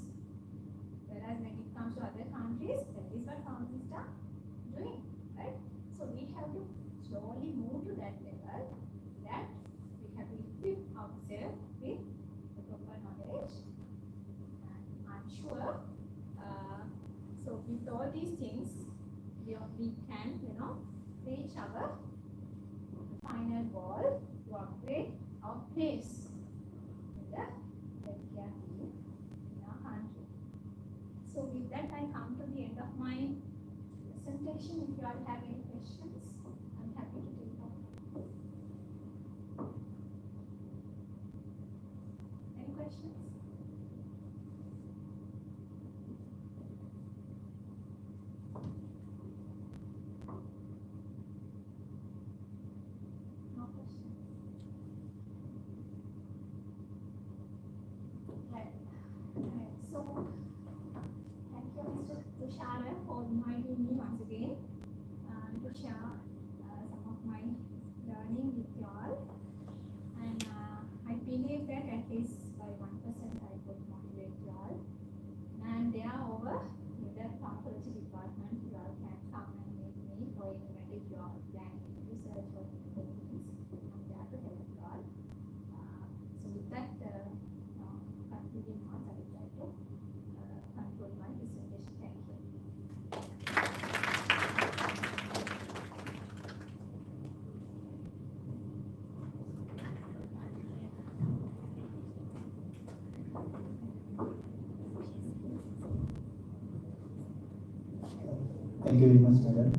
S1: Whereas when it comes to other countries, that is what pharmacists are doing, right? So we have to slowly move to that level, that we have to equip ourselves with the proper knowledge. And I'm sure, so with all these things, we can, reach our final goal to upgrade our place in the healthcare team in our country. So with that, I come to the end of my presentation. If you all have any questions, I'm happy to take them. Any questions? No questions. Right. So thank you, Mr. Tushara, for inviting me once again to share some of my learning with you all. And I believe that at least by 1% I could motivate you all. And moreover, in the pharmacology department, you all can come and meet me for even if you are planning research or anything. I'm there to help you all. So with that, concluding remarks, I would like to conclude my presentation. Thank you.
S5: Thank you very much, madam.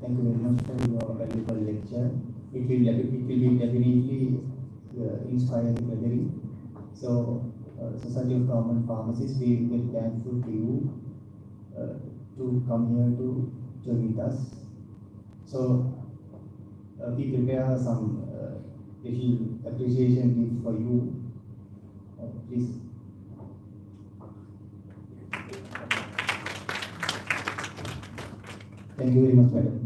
S5: Thank you very much for your valuable lecture. It will be definitely inspire the gathering. So, Society of Government Pharmacists, we are very thankful to you to come here to join with us. So, we prepare some little appreciation gift for you. Please. Thank you very much, madam.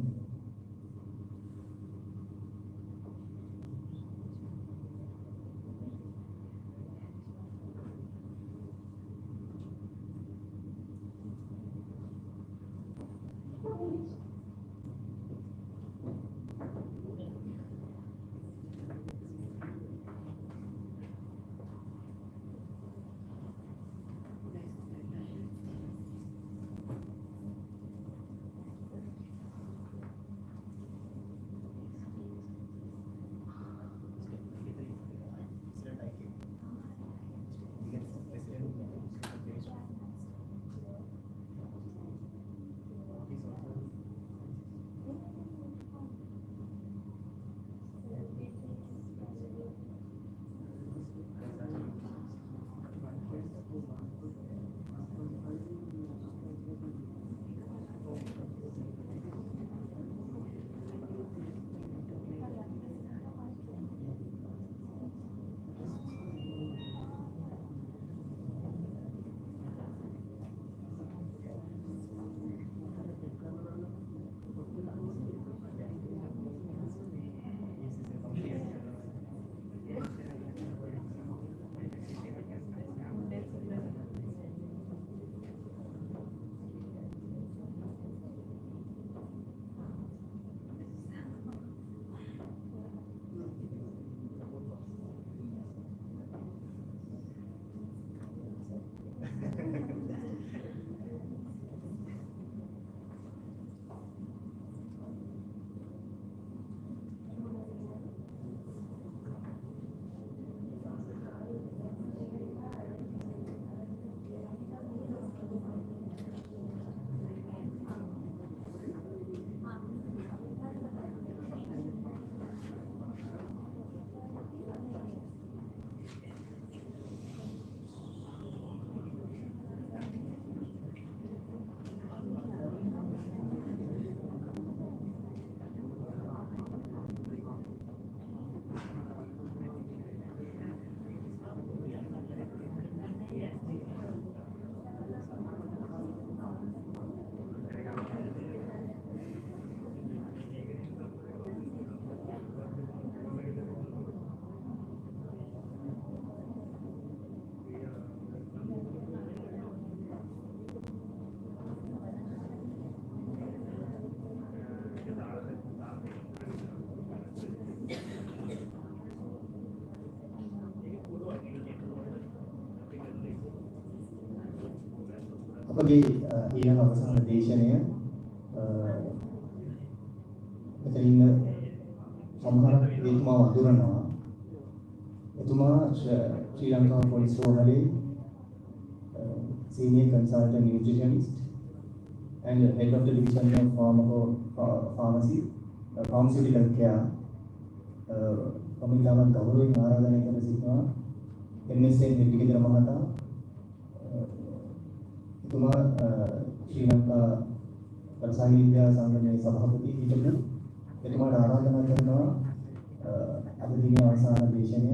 S5: මගේ ඊළඟ අවසාන දේශනය මෙතන ඉන්න සමහරක් එතුමාව අඳුරනවා. එතුමා ශ්‍රී Lanka police රෝහලේ senior consultant nutritionist and head of the division of pharmacy, pharmaceutical care. මම ඉතාමත් ගෞරවයෙන් ආරාධනය කර සිටිනවා MSN හෙට්ටිගෙදර මහතා. එතුමා ශ්‍රී ලංකා රසායන විද්‍යා සංගමයේ සභාපති හිටපු. එතුමාට ආරාධනා කරනවා අද දිනේ අවසාන දේශනය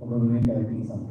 S5: ඔබ වෙනුවෙන් පැවැත්වීම සඳහා.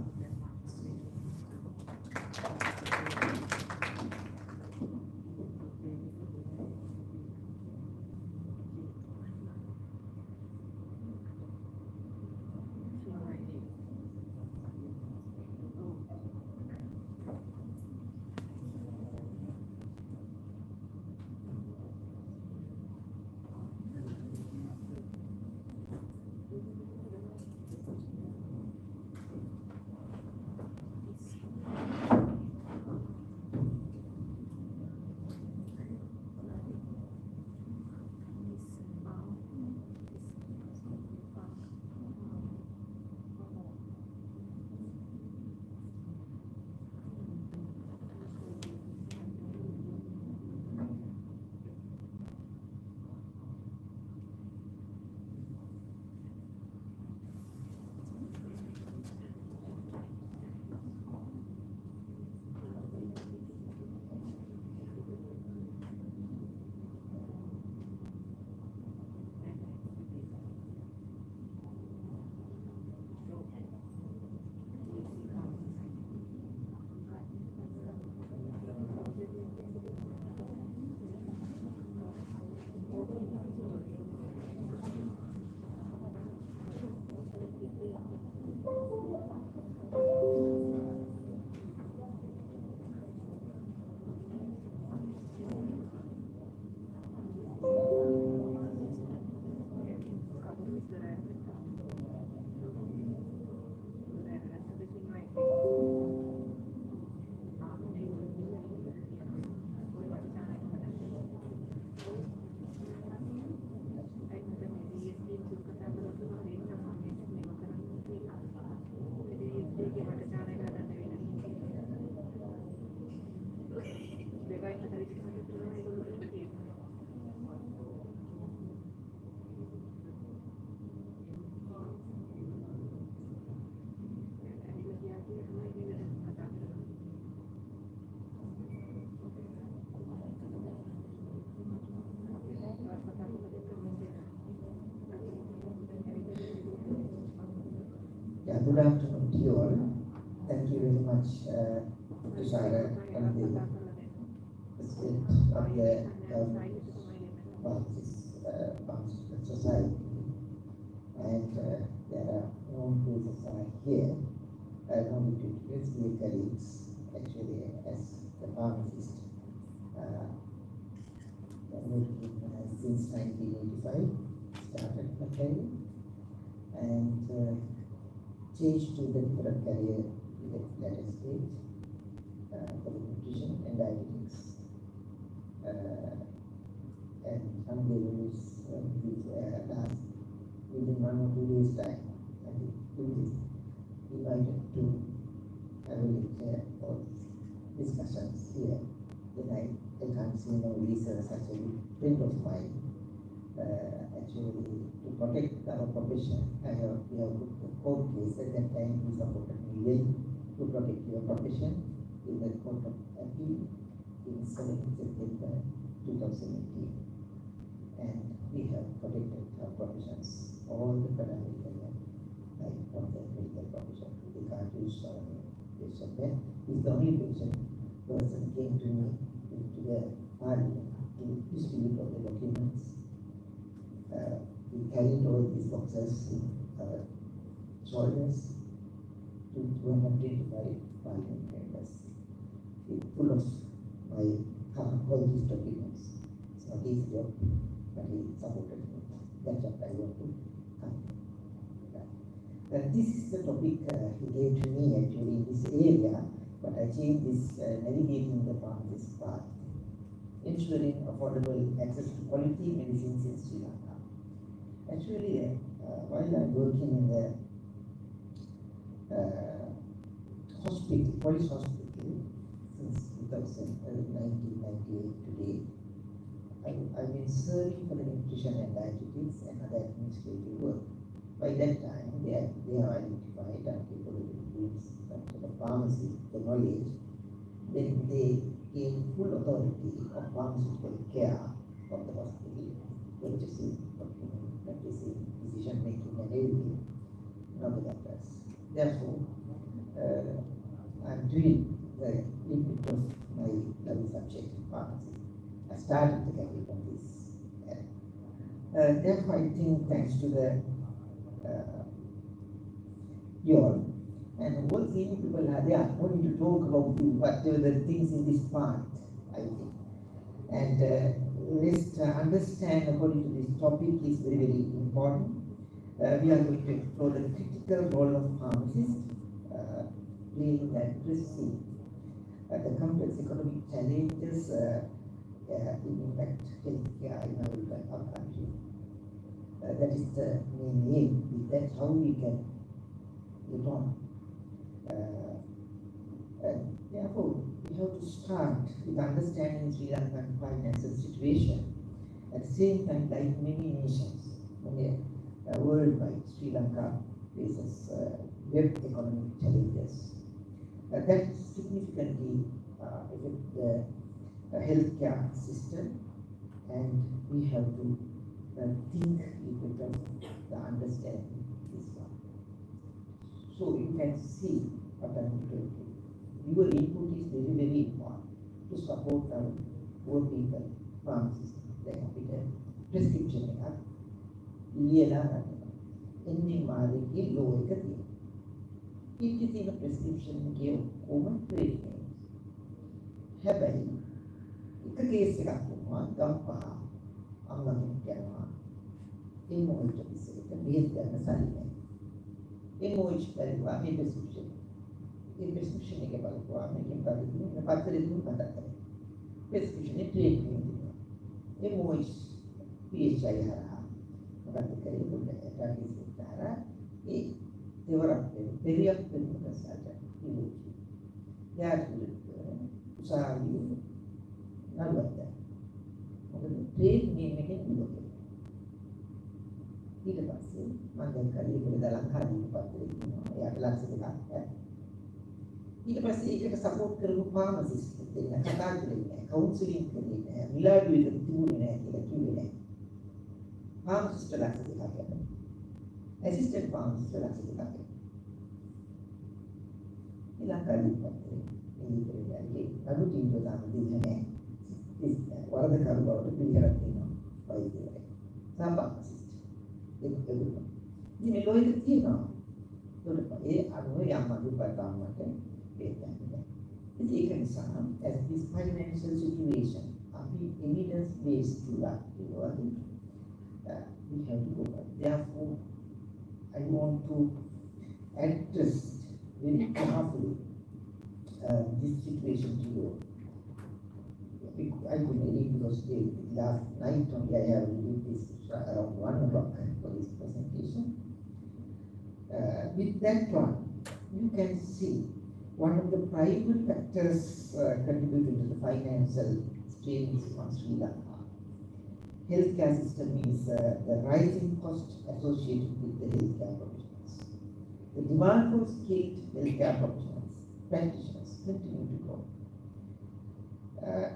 S6: Good afternoon to you all. Thank you very much, Tushara, and the President of the Pharmaceutical Society. And there are no cases here. I want to introduce my colleagues, actually, as the pharmacist. Working since 1985, started my career, and changed to the different career in the latter stage for the nutrition and dietetics. And someday was last within 1 or 2 days time, I think invited to have a lecture or discussions here. Then I can't see no research as a friend of mine. Actually, to protect our profession, we have put the court case at that time. We supported me well to protect your profession in the Court of Appeal in 7th September 2018. And we have protected our professions, all the parameters, like from the medical profession. We can't use our patient. That is the only person came to me to the parliament to distribute all the documents. We carried all these boxes in our shoulders to 225 parliament members, full of my all these documents. It's not his job, but he supported me. That's what I want to come. This is the topic he gave to me actually in this area. but achieve this navigating the pharmacist path, ensuring affordable access to quality medicines in Sri Lanka. Actually, while I'm working in the hospital, police hospital, since 1998 to date, I've been serving for the nutrition and dietetics and other administrative work. By that time, they have identified and capabilities of the pharmacy, the knowledge. Then they gave full authority of pharmaceutical care of the hospital, purchasing, procurement, practicing, decision making, and everything. Not the doctors. Therefore, I'm doing the limit of my level subject in pharmacy. I started the career from this. Therefore, I think thanks to the you all and all senior people are there going to talk about whatever the things in this part, I think. And let's understand according to this topic is very, very important. We are going to explore the critical role of pharmacists playing that addressing the complex economic challenges impact healthcare in our country. That is the main aim. That's how we can get on. Therefore, we have to start with understanding Sri Lankan financial situation. At the same time, like many nations, worldwide, Sri Lanka faces great economic challenges. That significantly affect the healthcare system, and we have to think because the understanding this one. So you can see what I'm doing. Your input is very, very important to support our poor people, pharmacists, like prescription. Ending marriage law එක තියෙනවා. ඒකේ තියෙන prescription එකේ ඔක්කොම trade names. හැබැයි එක case එකක් වුණා ගම්පහ අම්මගෙන් කියනවා MOH office එකට බෙහෙත් ගන්න සල්ලි නැහැ. MOH බලුවා මේ prescription. ඒ prescription එක බලුවා මේකෙන් බලුවා මේ පත්තරේ දුන්න කතා කරේ. prescription එක trade name තියෙනවා. MOH PHI හරහා මොකක්ද කරේ දුන්නේ ටාගිස් විතර ඒ දෙවරක් දෙවියක් දෙන්න සාජ ඉලෝචි. යාට උසාවි නල්වත. මොකද trade name එකෙන් ඉලෝචි. ඊට පස්සේ මම දැන් කරේ පොඩි දලං හරියට පත්තරේ තියෙනවා. එයාට ලක්ෂ දෙකක්. ඊට පස්සේ ඒකට සපෝට් කරපු ෆාමසිස්ට් දෙන්න කතා කරේ නැහැ. කවුන්සලින් කරේ නැහැ. මිලාඩු එක තිබුණේ නැහැ කියලා කිව්වේ නැහැ. ෆාමසිස්ට් ලක්ෂ දෙකක් යනවා. ඇසිස්ටන්ට් ෆාමසිස්ට් ලක්ෂ දෙකක් යනවා. ඉලක්කයි පත්තරේ මේ ඉතිරියගේ අඩු තීන්දුව තමයි දෙන්නේ නැහැ. වරද කරු බවට පිළිගන්න තියෙනවා. වෛද්‍යවරයෙක්. සාපාමසිස්ට් ඉතින් මේ ලෝකෙ තියෙනවා. ඒ අනුව යම් අඩුපාඩුවක් වෙන්නේ. ඉතින් ඒක නිසා as this financial situation අපි evidence based to that we have to go back. Therefore, I want to address very carefully this situation to you. I could read because last night only I have read this around 1 o'clock for this presentation. With that one, you can see one of the primary factors contributing to the financial strains on Sri Lanka. Healthcare system is the rising cost associated with the healthcare professionals. The demand for skilled healthcare professionals, practitioners, continue to grow.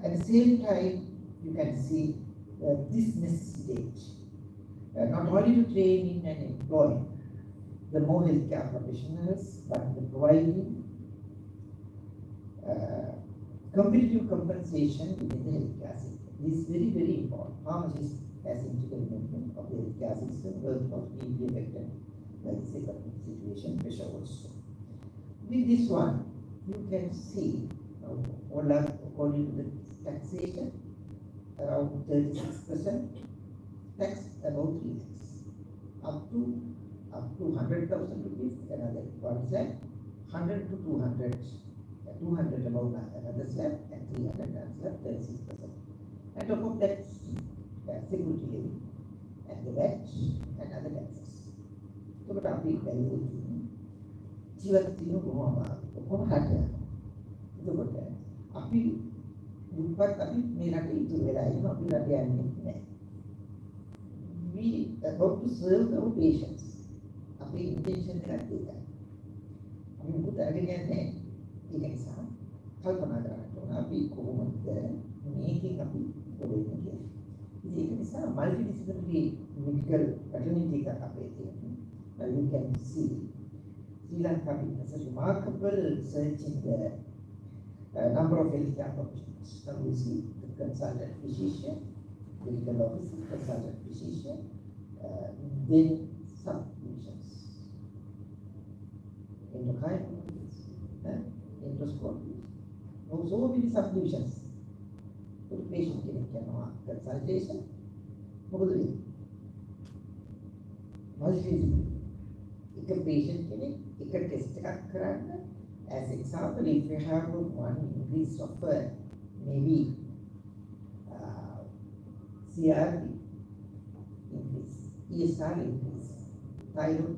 S6: At the same time, you can see this necessitates not only to training and employing the more healthcare professionals, but the providing competitive compensation within the healthcare system. This is very, very important. Pharmacists as integral member of the healthcare system workforce will be affected by this economic situation pressure also. With this one, you can see according to the taxation around 36%, tax about 3 lakhs, up to 100,000 rupees, another 1 lakh, 100 to 200 200 above another slab, and 300 another slab, 36%. And top of that, security levy, and the VAT, and other taxes. So, but අපි බැලුවොත් ජීවත් වෙන කොහොම හරියට. එතකොට අපි දුප්පත් අපි මේ රටේ ඉතුරු වෙලා ඉන්නවා අපි රට යන්නේ නැහැ. We about to serve our patients. අපි intention එකක් තියෙනවා. අපි මුකුත් අරගෙන යන්නේ ඒක නිසා කල්පනා කරන්න ඕන අපි කොහොමද මේකෙන් අපි පොඩ්ඩක් කියන්නේ. ඉතින් ඒක නිසා multidisciplinary medical fraternity එකක් අපේ තියෙනවා. You can see Sri Lanka has a remarkable research in the number of healthcare professionals. Now you see the consultant physician, medical officer, consultant physician, then subdivisions, endocrinologists, endoscopists. Now so many subdivisions. For the patient can consultation, multidisciplinary. If a patient clinic, if a test as example, if you have one increase of maybe CRP increase, ESR increase, thyroid,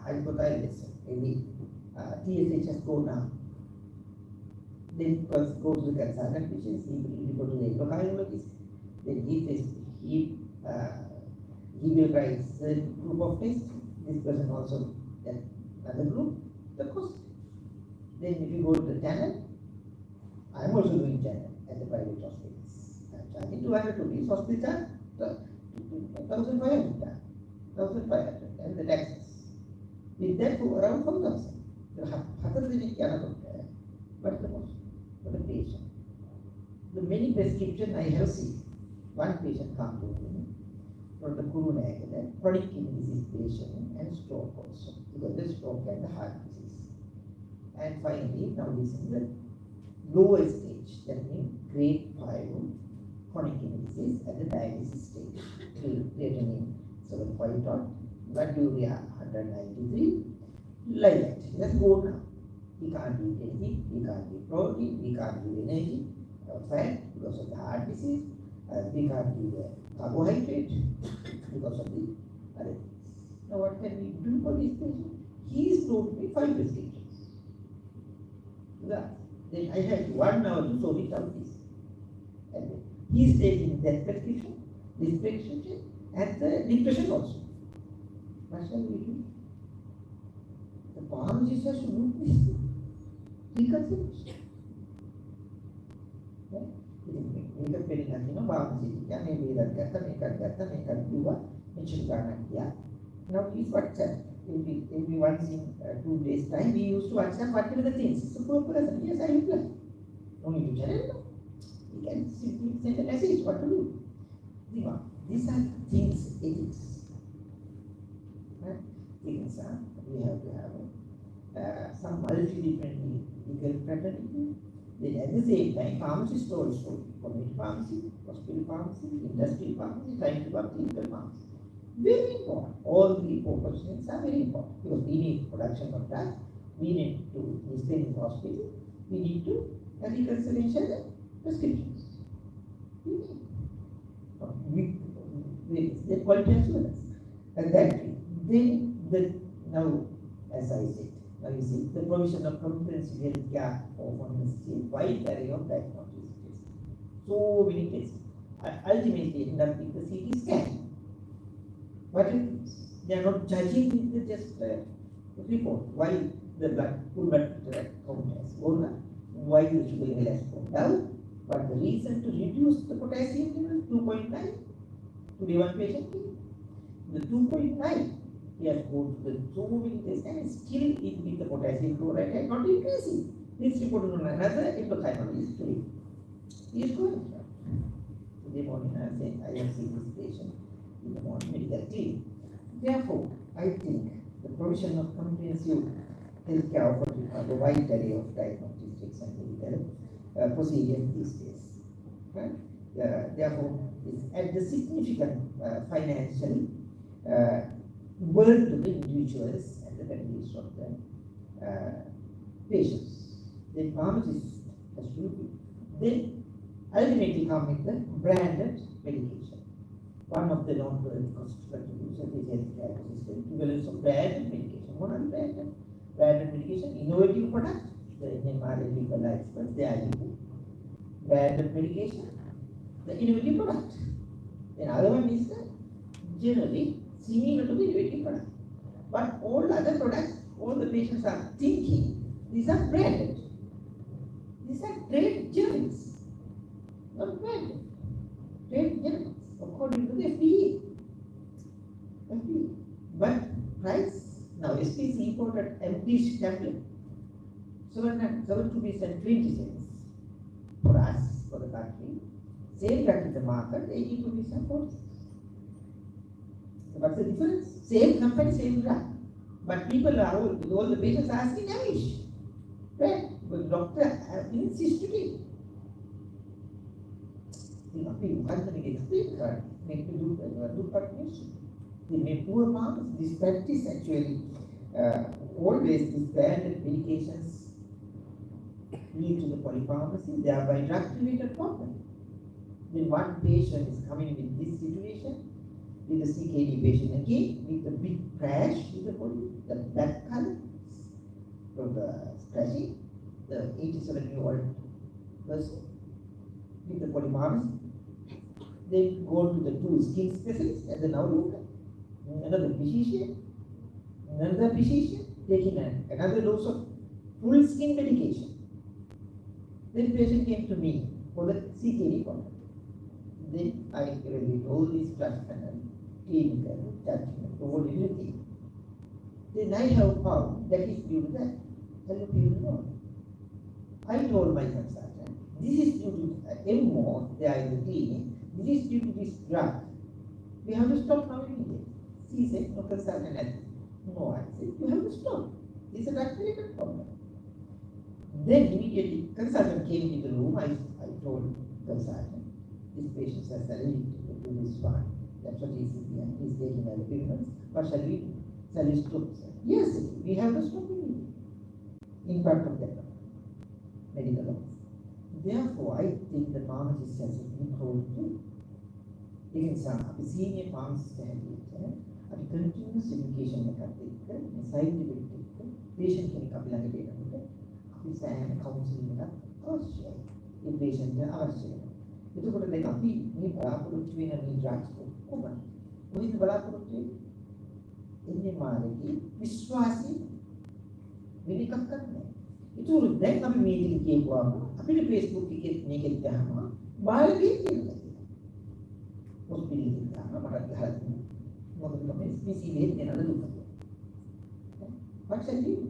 S6: hypothyroidism, maybe TSH has gone down, then first go to the consultant, which is he will go to the endocrinologist, then he will write a group of tests. This person also then another group, the cost. Then if you go to the channel, I am also doing channel at the private hospitals. I am charging 200 rupees, hospital charge 1,500, and the taxes. With that to around 4,000. But the most for the patient. The many prescription I have seen, one patient come to me. For the chronic kidney disease patient and stroke also, because the stroke and the heart disease. And finally, now this is the lower stage, that means grade 5 chronic kidney disease at the dialysis stage. Creatinine 7.0, blood urea 193, like that. Let's go now. We can't eat anything, we can't eat protein, we can't eat energy, fat because of the heart disease, we can't eat carbohydrate because of the other things. Now what can we do for this patient? He is told me 5 prescriptions. Then I had 1 hour to sort it out this. And he is taking that prescription, this prescription, and the depression also. What shall we do? The pharmacist has to do this. Reconsider. මේක පෙන්නන දින වාසිය කියන්නේ මේකට ගත්ත මේකට කිව්වා මෙච්චර ගණන් ගියා. Now is WhatsApp. Every once in 2 days time we used to WhatsApp whatever the things. So for person, yes I reply. No need to channel. We can simply send a message what to do. These are things, ethics. Things we have to have some multi-different legal fraternity. Then at the same time, pharmacist also, community pharmacy, hospital pharmacy, industrial pharmacy, scientific pharmacy, clinical pharmacy. Very important. All 3 proportions are very important because we need production of drugs, we need to stay in the hospital, we need to reconciliation and prescriptions. We need the quality assurance. And that now, as I said, now you see, the provision of comprehensive health care often is a wide array of diagnostic tests. So many tests. Ultimately, end up with the CT scan. But they are not judging with just report. Why the full blood count has gone up? Why the sugar level has gone down? But the reason to reduce the potassium level 2.9 to the one patient, the 2.9. He has gone to the so many tests and still it with the potassium chloride and not increasing. This report on another endocrinologist today. He is going. Today morning I am saying I have seen this patient in the morning medical clinic. Therefore, I think the provision of comprehensive health care offered a wide array of diagnostics and medical procedures these days. Right? Therefore, it's at the significant financial burden to the individuals and the families of the patients. then pharmacist has to do it. Then ultimately come with the branded medication. One of the non-worthy constitutions of the healthcare system, equivalence of branded medication. What are branded? Branded medication, innovative product, the NMR people are experts, they are using branded medication, the innovative product. Then other one is the generally similar to the innovative product. But all other products, all the patients are thinking, these are branded. These are trade generics, not branded. Trade generics, according to the FDA. But price, now SPC imported empty tablet, 7 rupees and 20 cents for us, for the country. Same drug in the market, 80 rupees and 40 cents. So what's the difference? Same company, same drug. But people are all the patients are asking Amish. Right? But doctor insists to take. You can't explain that. Make to do partnership. The poor farmers, this practice actually always this branded medications lead to the polypharmacy, thereby drug-related problem. Then one patient is coming with this situation, with the CKD patient again, with the big crash with the body, the black color from the scratching, the 87-year-old person with the polypharmacy. They go to the 2 skin specialists and then now look at another physician taking another dose of full skin medication. Then patient came to me for the CKD problem. Then I reviewed all these drugs and clinical judgment, all everything. Then I have found that is due to that. Hello, people know. I told my consultant, this is due to MO, they are in the clinic, this is due to this drug. We have to stop now immediately. She said, no, consultant has no, I said, you have to stop. This is a drug-related problem. Then immediately, consultant came into the room. I told consultant, this patient has allergic to this one. That's what he's saying. He's taking allopurinol. What shall we do? Shall we stop? Yes, we have to stop immediately. In front of them, medical office. Therefore, I think the pharmacist has a big role too. You can say, senior pharmacist have a continuous education scientific patient කෙනෙක් අපි ළඟට එනකොට අපි සෑහෙන counselling එකක් අවශ්‍යයි. ඒ patient එක අවශ්‍යයි. එතකොට දැන් අපි මේ බලාපොරොත්තු වෙන මේ drugs කොහොමද? කොහේද බලාපොරොත්තු වෙන්නේ? එන්නේ මානසික විශ්වාසය වෙන එකක් කරන්නේ. ඒතුළු දැන් අපි මේ ටික කියපුවාම අපිට Facebook එකේ මේකෙත් ගහනවා බාහිරින් කියනවා. හොස්පිටල් එකේ ගහනවා මට ගහලා තියෙනවා. මොකද මේ SPC එකේ දෙනවද දුක. What shall we do?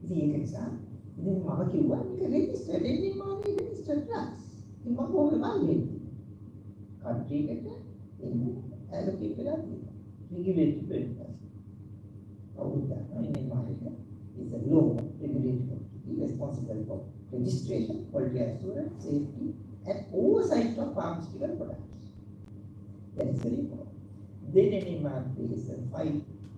S6: ඉතින් ඒක නිසා ඉතින් මම කිව්වා මේක රෙජිස්ටර් දෙන්නේ මම මේක රෙජිස්ටර් ක්ලාස්. ඉතින් මම කොහොමද බලන්නේ? කන්ට්‍රි එකට එන්නේ ඇලොකේට් කරලා තියෙනවා. රෙගියුලේටඩ් වෙනවා. අවුදා ඉන්නේ market is a law regulated responsible for registration, quality assurance, safety and oversight of pharmaceutical products. That is very important. Then NMR plays a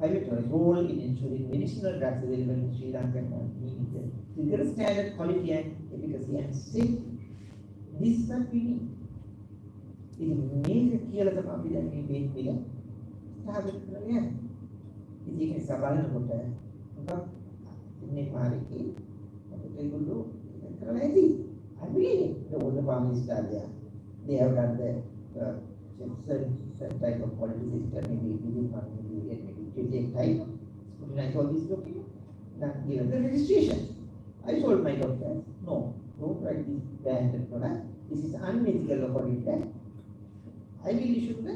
S6: pivotal role in ensuring medicinal drugs available in Sri Lanka and meet the rigorous standard quality and efficacy and safety. This is what we need. It is major කියලා තමයි අපි දැන් මේ බේත් පිළ ස්ථාපිත කරලා යන්නේ. ඉතින් ඒක නිසා බලනකොට මොකක් ඉන්නේ මාර්කේ අපිට ඒගොල්ලෝ කරලා ඇති. I believe all the pharmacists are there. They have done the certain type of quality system, maybe within 1 million, maybe it will take time. Scrutinize all these documents, then given the registration. I told my doctor, no, don't write this branded product. This is unethical according to that. I will issue the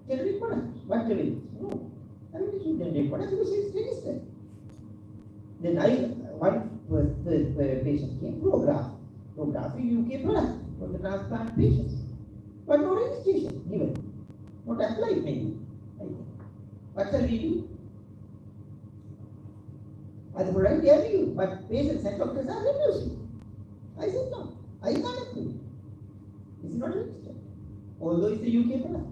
S6: generic product, whatever it is. No, I will issue generic product because it's registered. Then the patient came, Prograph UK product for the transplant patients. But no registration given. Not applied maybe. I think. What shall we do? As a product they are used, but patients and doctors are refusing. I said no, I can't approve. It's not registered. Although it's a UK product.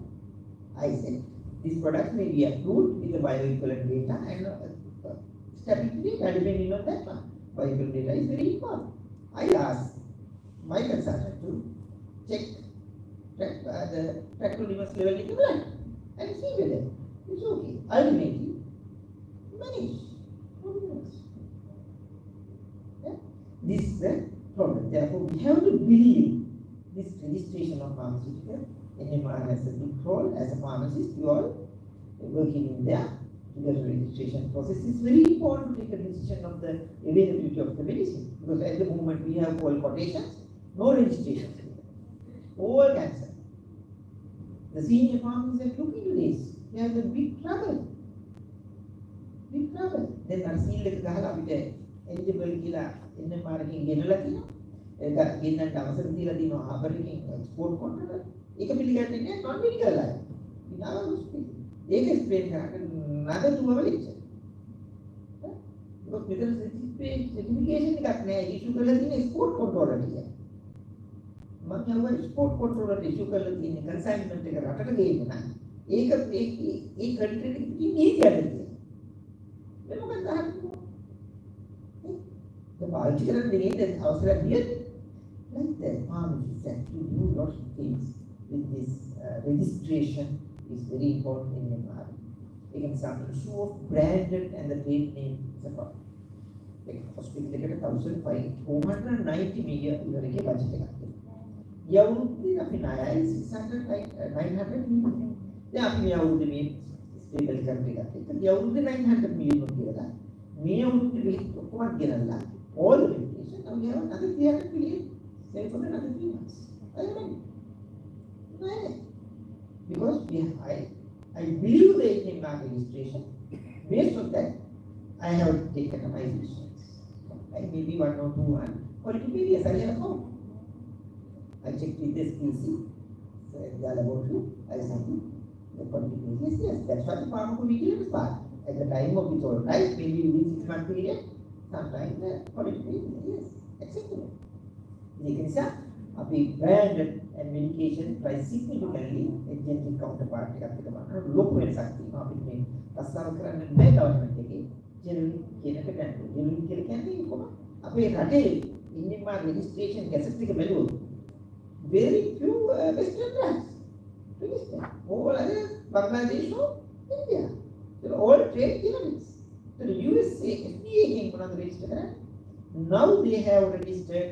S6: I said this product may be approved with the bioequivalent data and stability data depending on that one. Bioequivalent data is very important. I asked my consultant to check the tacrolimus level in the blood and see whether it's okay. Ultimately, manage. Yeah? This is the problem. Therefore, we have to believe this registration of pharmaceutical. NMR has a big role. As a pharmacist, you are working in there. The registration process is very important to take a decision of the availability of the medicine. Because at the moment we have all quotations, no registrations. All cancer. The senior pharmacists are looking to this. They have a big trouble. Big trouble. Then our seal එක ගහලා අපිට eligible කියලා NMR එකකින් ගෙනලා තියෙනවා. ඒක ගෙන්නන්න අවසර දීලා තියෙනවා හාබර් එකකින් export control. ඒක පිළිගන්නේ නැහැ non medical line. ඉතාලම මුස්ලිම්. ඒක explain කරන්න another 2 hour lecture. Because මෙතන certification එකක් නැහැ issue කරලා තියෙන export control එක. මම යවුවා export control එක issue කරලා තියෙන consignment එක රටට ගේන්න නම් ඒක ඒ country එකකින් නීතියක් තියෙනවා. මේ මොකක්ද අහන්නේ? The පාවිච්චි කරන්න දෙන්නේ අවසරයක් දෙන්නේ. Like the pharmacists have to do lots of things with this registration is very important in MR. For example, show of branded and the trade name is a problem. Like hospital එකට 490 million ඉවරගේ budget එකක් තියෙනවා. යවුරුද්දේ අපි ණයයි 900 million. දැන් අපි මේ අවුරුද්දේ මේ stable country එකක් එක්ක යවුරුද්දේ 900 million කියලා. මේ අවුරුද්දේ මේ ඔක්කොම ගෙනල්ලා all the medication now we have another 300 million save for another 3 months. No. Because I believe the NMR registration. Based on that, I have taken my decisions. Like maybe 1 or 2 and quality periods I have found. I checked with this PC, so the laboratory, I sent you the quality periods. Yes, that's what the pharmacovigilance part. At the time of it's all right, maybe within 6 month period, sometimes the quality periods, yes, acceptable. You can say, අපි branded and medication price significantly agentic counterpart එකක් එක බලනවා ලොකු වෙනසක් තියෙනවා අපිට මේ රස්සාව කරන්න බෑ ගවර්න්මන්ට් එකේ ජෙනරික් කියන එක ගන්න. ජෙනරික් කියලා කියන්නේ කොහොමද? අපේ රටේ NMR registration gazette එක බැලුවොත් very few western drugs registered. All other Bangladesh or India. They're all trade generics. So the USA FDA came for another register. Now they have registered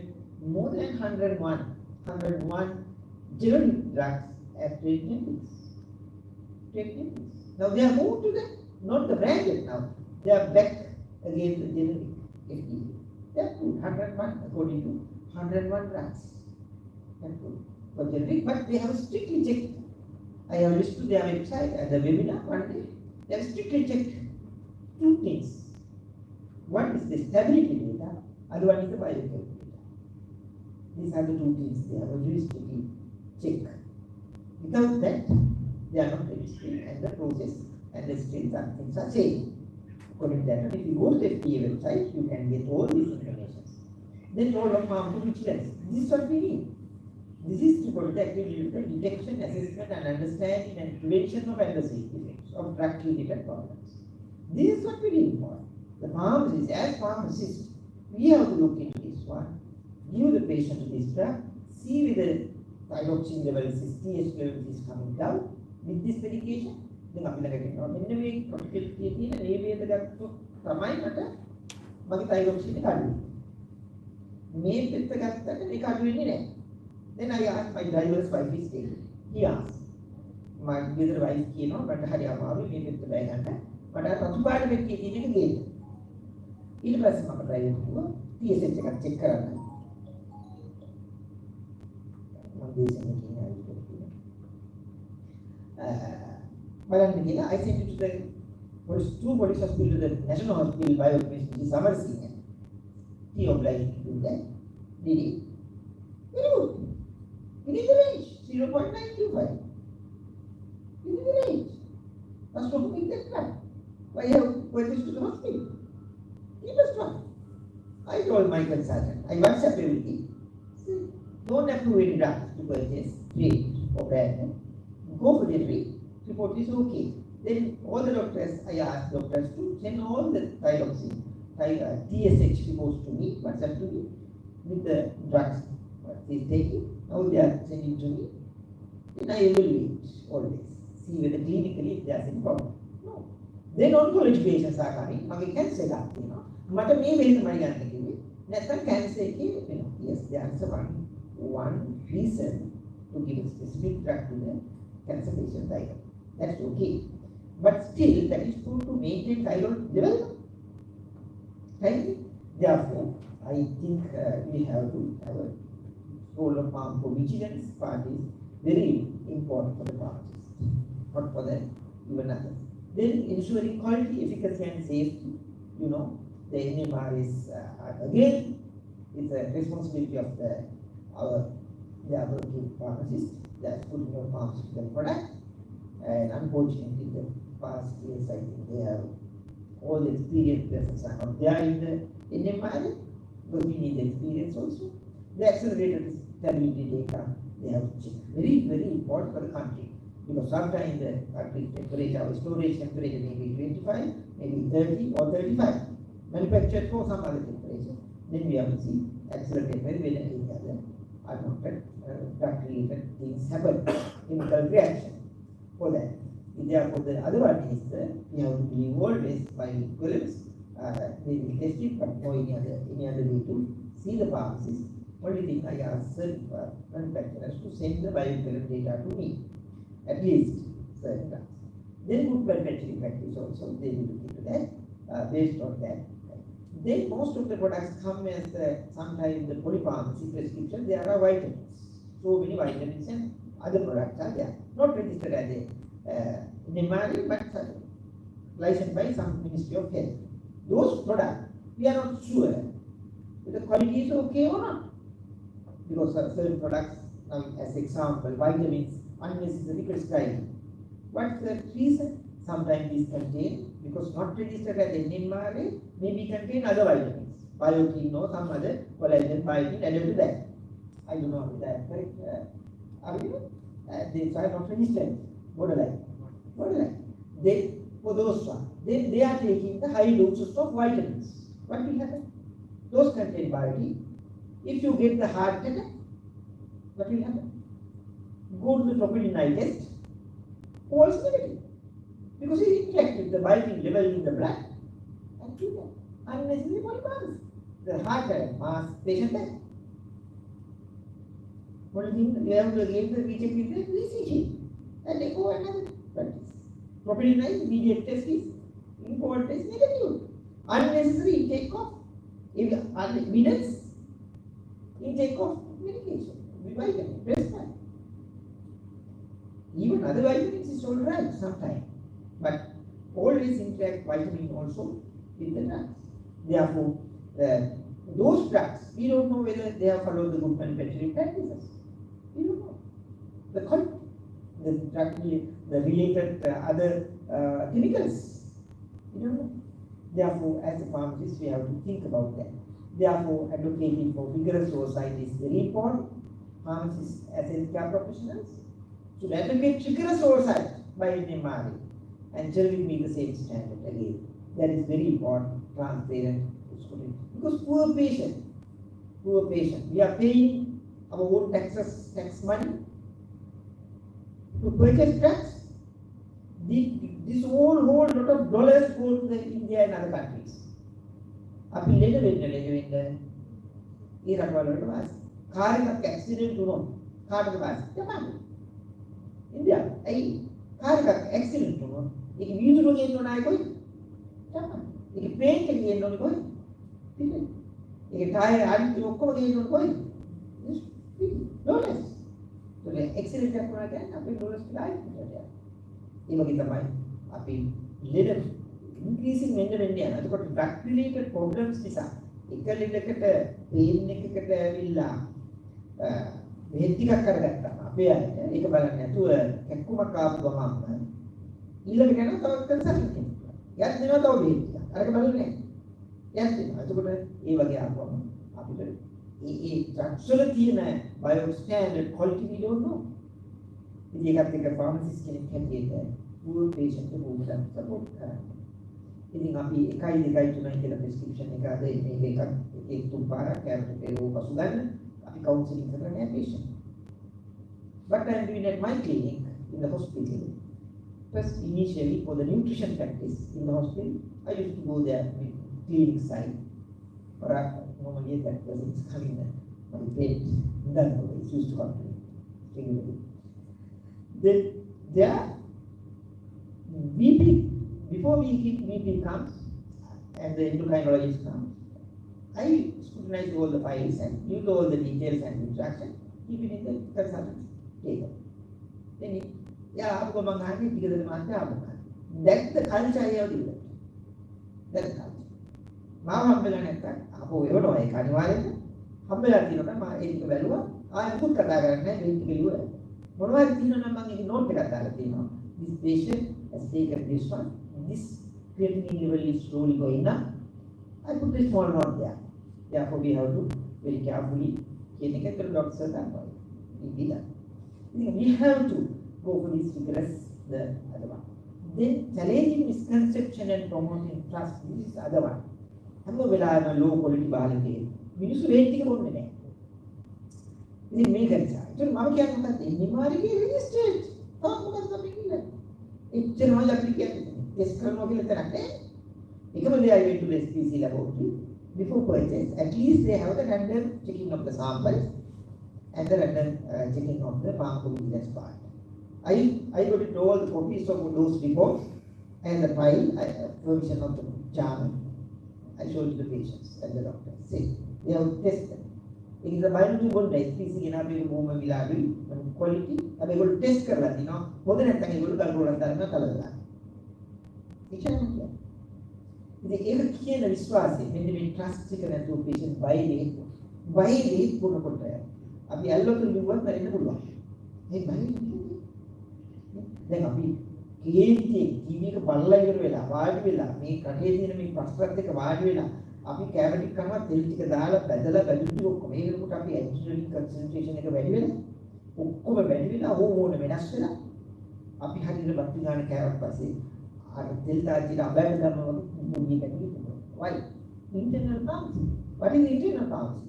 S6: more than 101 generic drugs as trade generics. Now they are moved to the, not the branded now. They are back again to generic FDA. They are good, 101 according to 101 drugs. That's good for generic, but they have strictly checked. I have listened to their website at the webinar one day. They have strictly checked 2 things. One is the stability data, other one is the biochemical data. These are the 2 things they have always to check. Without that, they are not registering and the process and the state and things are changing. According to that, if you go to the FDA website, you can get all these information. Then all of pharmacovigilance. This is what we need. This is to protect the detection, assessment and understanding and prevention of adverse effects of drug-related problems. This is what we need for. The pharmacists, as pharmacists, we have to look into this one. Give the patient this drug, see whether thyroxine level, TH level is coming down with this medication. Then අපි ළඟ කියනවා මෙන්න මේ ප්‍රොටොකෝල් එකේ තියෙන මේ වේද ගත්තොත් තමයි මට මගේ thyroxine එක අඩු වෙන්නේ. මේ පෙත්ත ගත්තට මේක අඩු වෙන්නේ නැහැ. Then I asked my driver's wife is taking. He asked. My brother wife කියනවා මට හරි අමාරුයි මේ පෙත්ත බෑ ගන්න. මට රතු පාට පෙත්තේ තියෙන එක ගේන්න. ඊට පස්සේ මම driver කිව්වා TSH එකක් check කරන්න. I sent it to the two police hospital to the national hospital biochemist, which is summer senior. He obliged to do that. Did he? Very good. Within the range, 0.925. Within the range. That's what make that drug. Why have this to the hospital? Keep us drug. I told my consultant, I WhatsApp everything. Don't approve any drugs to purchase, trade or brand. Go for generic. Report is okay. Then all the doctors, I asked doctors to send all the thyroxine, TSH reports to me, WhatsApp to me. with the drugs what he is taking. Now they are sending to me. Then I evaluate always. See whether clinically if there is any problem. No. Then oncology patients are coming. Now we can say that, you know. මට මේ වෙලෙ තමයි ගන්න කිව්වේ. නැත්නම් cancer එකේ වෙනවා. Yes, there is one reason to give a specific drug to the cancer patient thyroid. That's okay. But still, that is true to maintain thyroid development. Right? Therefore, I think we have to have a role of pharmacovigilance part is very important for the pharmacist, not for the even others. Then ensuring quality, efficacy and safety, you know, the NMR is again it's a responsibility of the working pharmacist that's putting your pharmaceutical product. And unfortunately, the past years I think they have all the experience lessons are not there in the NMR, but we need the experience also. The accelerated stability data they have to check. Very, very important for the country. Because sometimes the country temperature or storage temperature may be 25, maybe 30 or 35. Manufactured for some other temperature. Then we have to see accelerated when any other unwanted drug-related things happen, chemical reaction for that. Therefore, the other one is we have to believe always by equivalence. They will test it, but no any other way to see the pharmacist. Only thing I ask manufacturers to send the bioequivalent data to me, at least certain drugs. Then good manufacturing practice also, they will look into that, based on that. Then most of the products come as sometimes the polypharmacy prescription, there are vitamins. So many vitamins and other products are there. Not registered as a NMRA, but licensed by some Ministry of Health. Those products, we are not sure if the quality is okay or not. Because certain products, as example, vitamins, unnecessary prescribing. What's the reason? Sometimes these contain, because not registered as NMRA, maybe contain other vitamins, biotin or some other collagen, biotin added to that. I don't know if that is correct. These are not registered. Borderline. Then for those ones, then they are taking the high doses of vitamins. What will happen? Those contain biotin. If you get the heart attack, what will happen? Go to the troponin test, false negative. Because it interacts with the biotin level in the blood and trigger unnecessary polypharmacy. The heart attack, mass patient death. One thing we have to give the recheck with the ECG and echo another practice. Troponin immediate test is import test negative. Unnecessary intake of evidence intake of medication, vitamin, prescribe. Even other vitamins is all right sometimes, but always interact vitamin also with the drugs. Therefore, those drugs, we don't know whether they have followed the good manufacturing practices. We don't know. The drug, the related other chemicals, we don't know. Therefore, as a pharmacist, we have to think about that. Therefore, advocating for vigorous oversight is very important. Pharmacists as healthcare professionals should advocate vigorous oversight by NMRA and shall we meet the same standard again. That is very important, transparent, because poor patient, we are paying our own tax money to purchase drugs. This whole lot of dollars go to the India and other countries. අපි ලෙඩ වෙන්න ඒ රටවල වලට වාසි. Car එකක් accident වුණොත් කාටද වාසි? ජපානයේ. ඉන්දියාව. ඇයි? කාර් එකක් ඇක්සිඩන්ට් වුණොත් ඒක වීදුරුව ගේන්න ඕන අය කොහෙද? ජපානයේ. ඒක පේන්ට් එක ගේන්න ඕනේ කොහෙද? පිටේ. ඒක ටයර් අනිත් ඔක්කොම ගේන්න ඕනේ කොහෙද? ඩොලර්ස්. ඒ ඇක්සිඩන්ට් එකක් වුණා කියන්නේ අපේ ඩොලර්ස් කියලා ආයෙත් යනවා. ඒ වගේ තමයි අපි ලෙඩ increasing වෙන්න යනවා. එතකොට drug related problems නිසා එක ලෙඩකට pain එකකට ඇවිල්ලා බෙහෙත් ටිකක් අරගත්තා. අපේ අය ඒක බලන්නේ නැතුව කැක්කුමක් ආපු ගමන් ඊළඟට යනවා තව කන්සල්ටන්ට් කෙනෙක්. යත් දෙනවා තව බෙහෙත් ටිකක්. අරක බලන්නේ. යත් දෙනවා. එතකොට ඒ වගේ ආපුවම අපිට ඒ drugs වල තියෙන bio standard quality we don't know. ඉතින් ඒකත් එක pharmacist කෙනෙක් හැටියට poor patient ට support කරන්න. ඉතින් අපි 1 2 3 කියලා prescription එක අද මේක එකක් තුන් පාරක් කැමරට පෙරෝ පසු ගන්න අපි counseling කරන නෑ patient. But I am doing at my clinic in the hospital. First, initially for the nutrition practice in the hospital, I used to go there with clinic side. Or normally that person is coming there. My pet, that it used to come to me. Then there, VP, before VP comes and the endocrinologist comes, I scrutinize all the files and give all the details and instructions, keep it in the consultant's table. Then आपको मंगाने की जरूरत मानते हैं आपको that's the culture I have developed. That's the culture. माँ हम बेला नहीं था आपको ये बोलो एक खाने वाले थे हम बेला तीनों का माँ एक को बैलुआ आज खुद कथा करने हैं बेटी के लिए मनोवार तीनों ना मांगे कि नोट कथा करते हैं this patient has taken this one this creatinine level is slowly going up I put a small note there therefore we have to very carefully get the doctor that we have to go for this vigorous the other one. Then challenging misconception and promoting trust this is the other one. हम लोग बेला low quality बाहर के minister rate के बोलने में इन्हें मिल कर जाए तो माँ क्या कहता है बीमारी के registered हम लोग ऐसा नहीं है इच्छा नॉलेज एप्लीकेशन टेस्ट करने के लिए तरह है एक बार they are going to the SPC laboratory before purchase at least they have the random checking of the samples and the random checking of the pharmacovigilance part. I got it all the copies of those reports and the file, provision of the charm. I showed to the patients and the doctor. Say, they have tested. It is a biology one day, SPC in our movement reliability and quality. And they will test करला थी ना, वो दिन तक ये बोल कर बोला था ना कल लगा. इच्छा नहीं किया. ये एक किए ना विश्वास है, मैंने भी trust करना तो patient by day पूर्ण करता है. अभी अल्लाह तो लिखवा मैंने ना बोला. ये भाई දැන් අපි කේන්ති ජීවික බලලා ඉවර වෙලා වාඩි වෙලා මේ කටේ තියෙන මේ ප්‍රශ්නත් එක්ක වාඩි වෙලා අපි කැමටික් කරනවා තෙල් ටික දාලා බැදලා බැලුටි ඔක්කොම ඒ වෙනකොට අපි ඇන්ටිබයොටික් කන්සන්ට්‍රේෂන් එක වැඩි වෙලා ඔක්කොම වැඩි වෙලා හෝමෝන වෙනස් වෙලා අපි හරියට බත්ති ගන්න කෑවට පස්සේ අර තෙල් දාලා අබෑට ගන්නවා මුණී කැටි why internal pharmacy what is internal pharmacy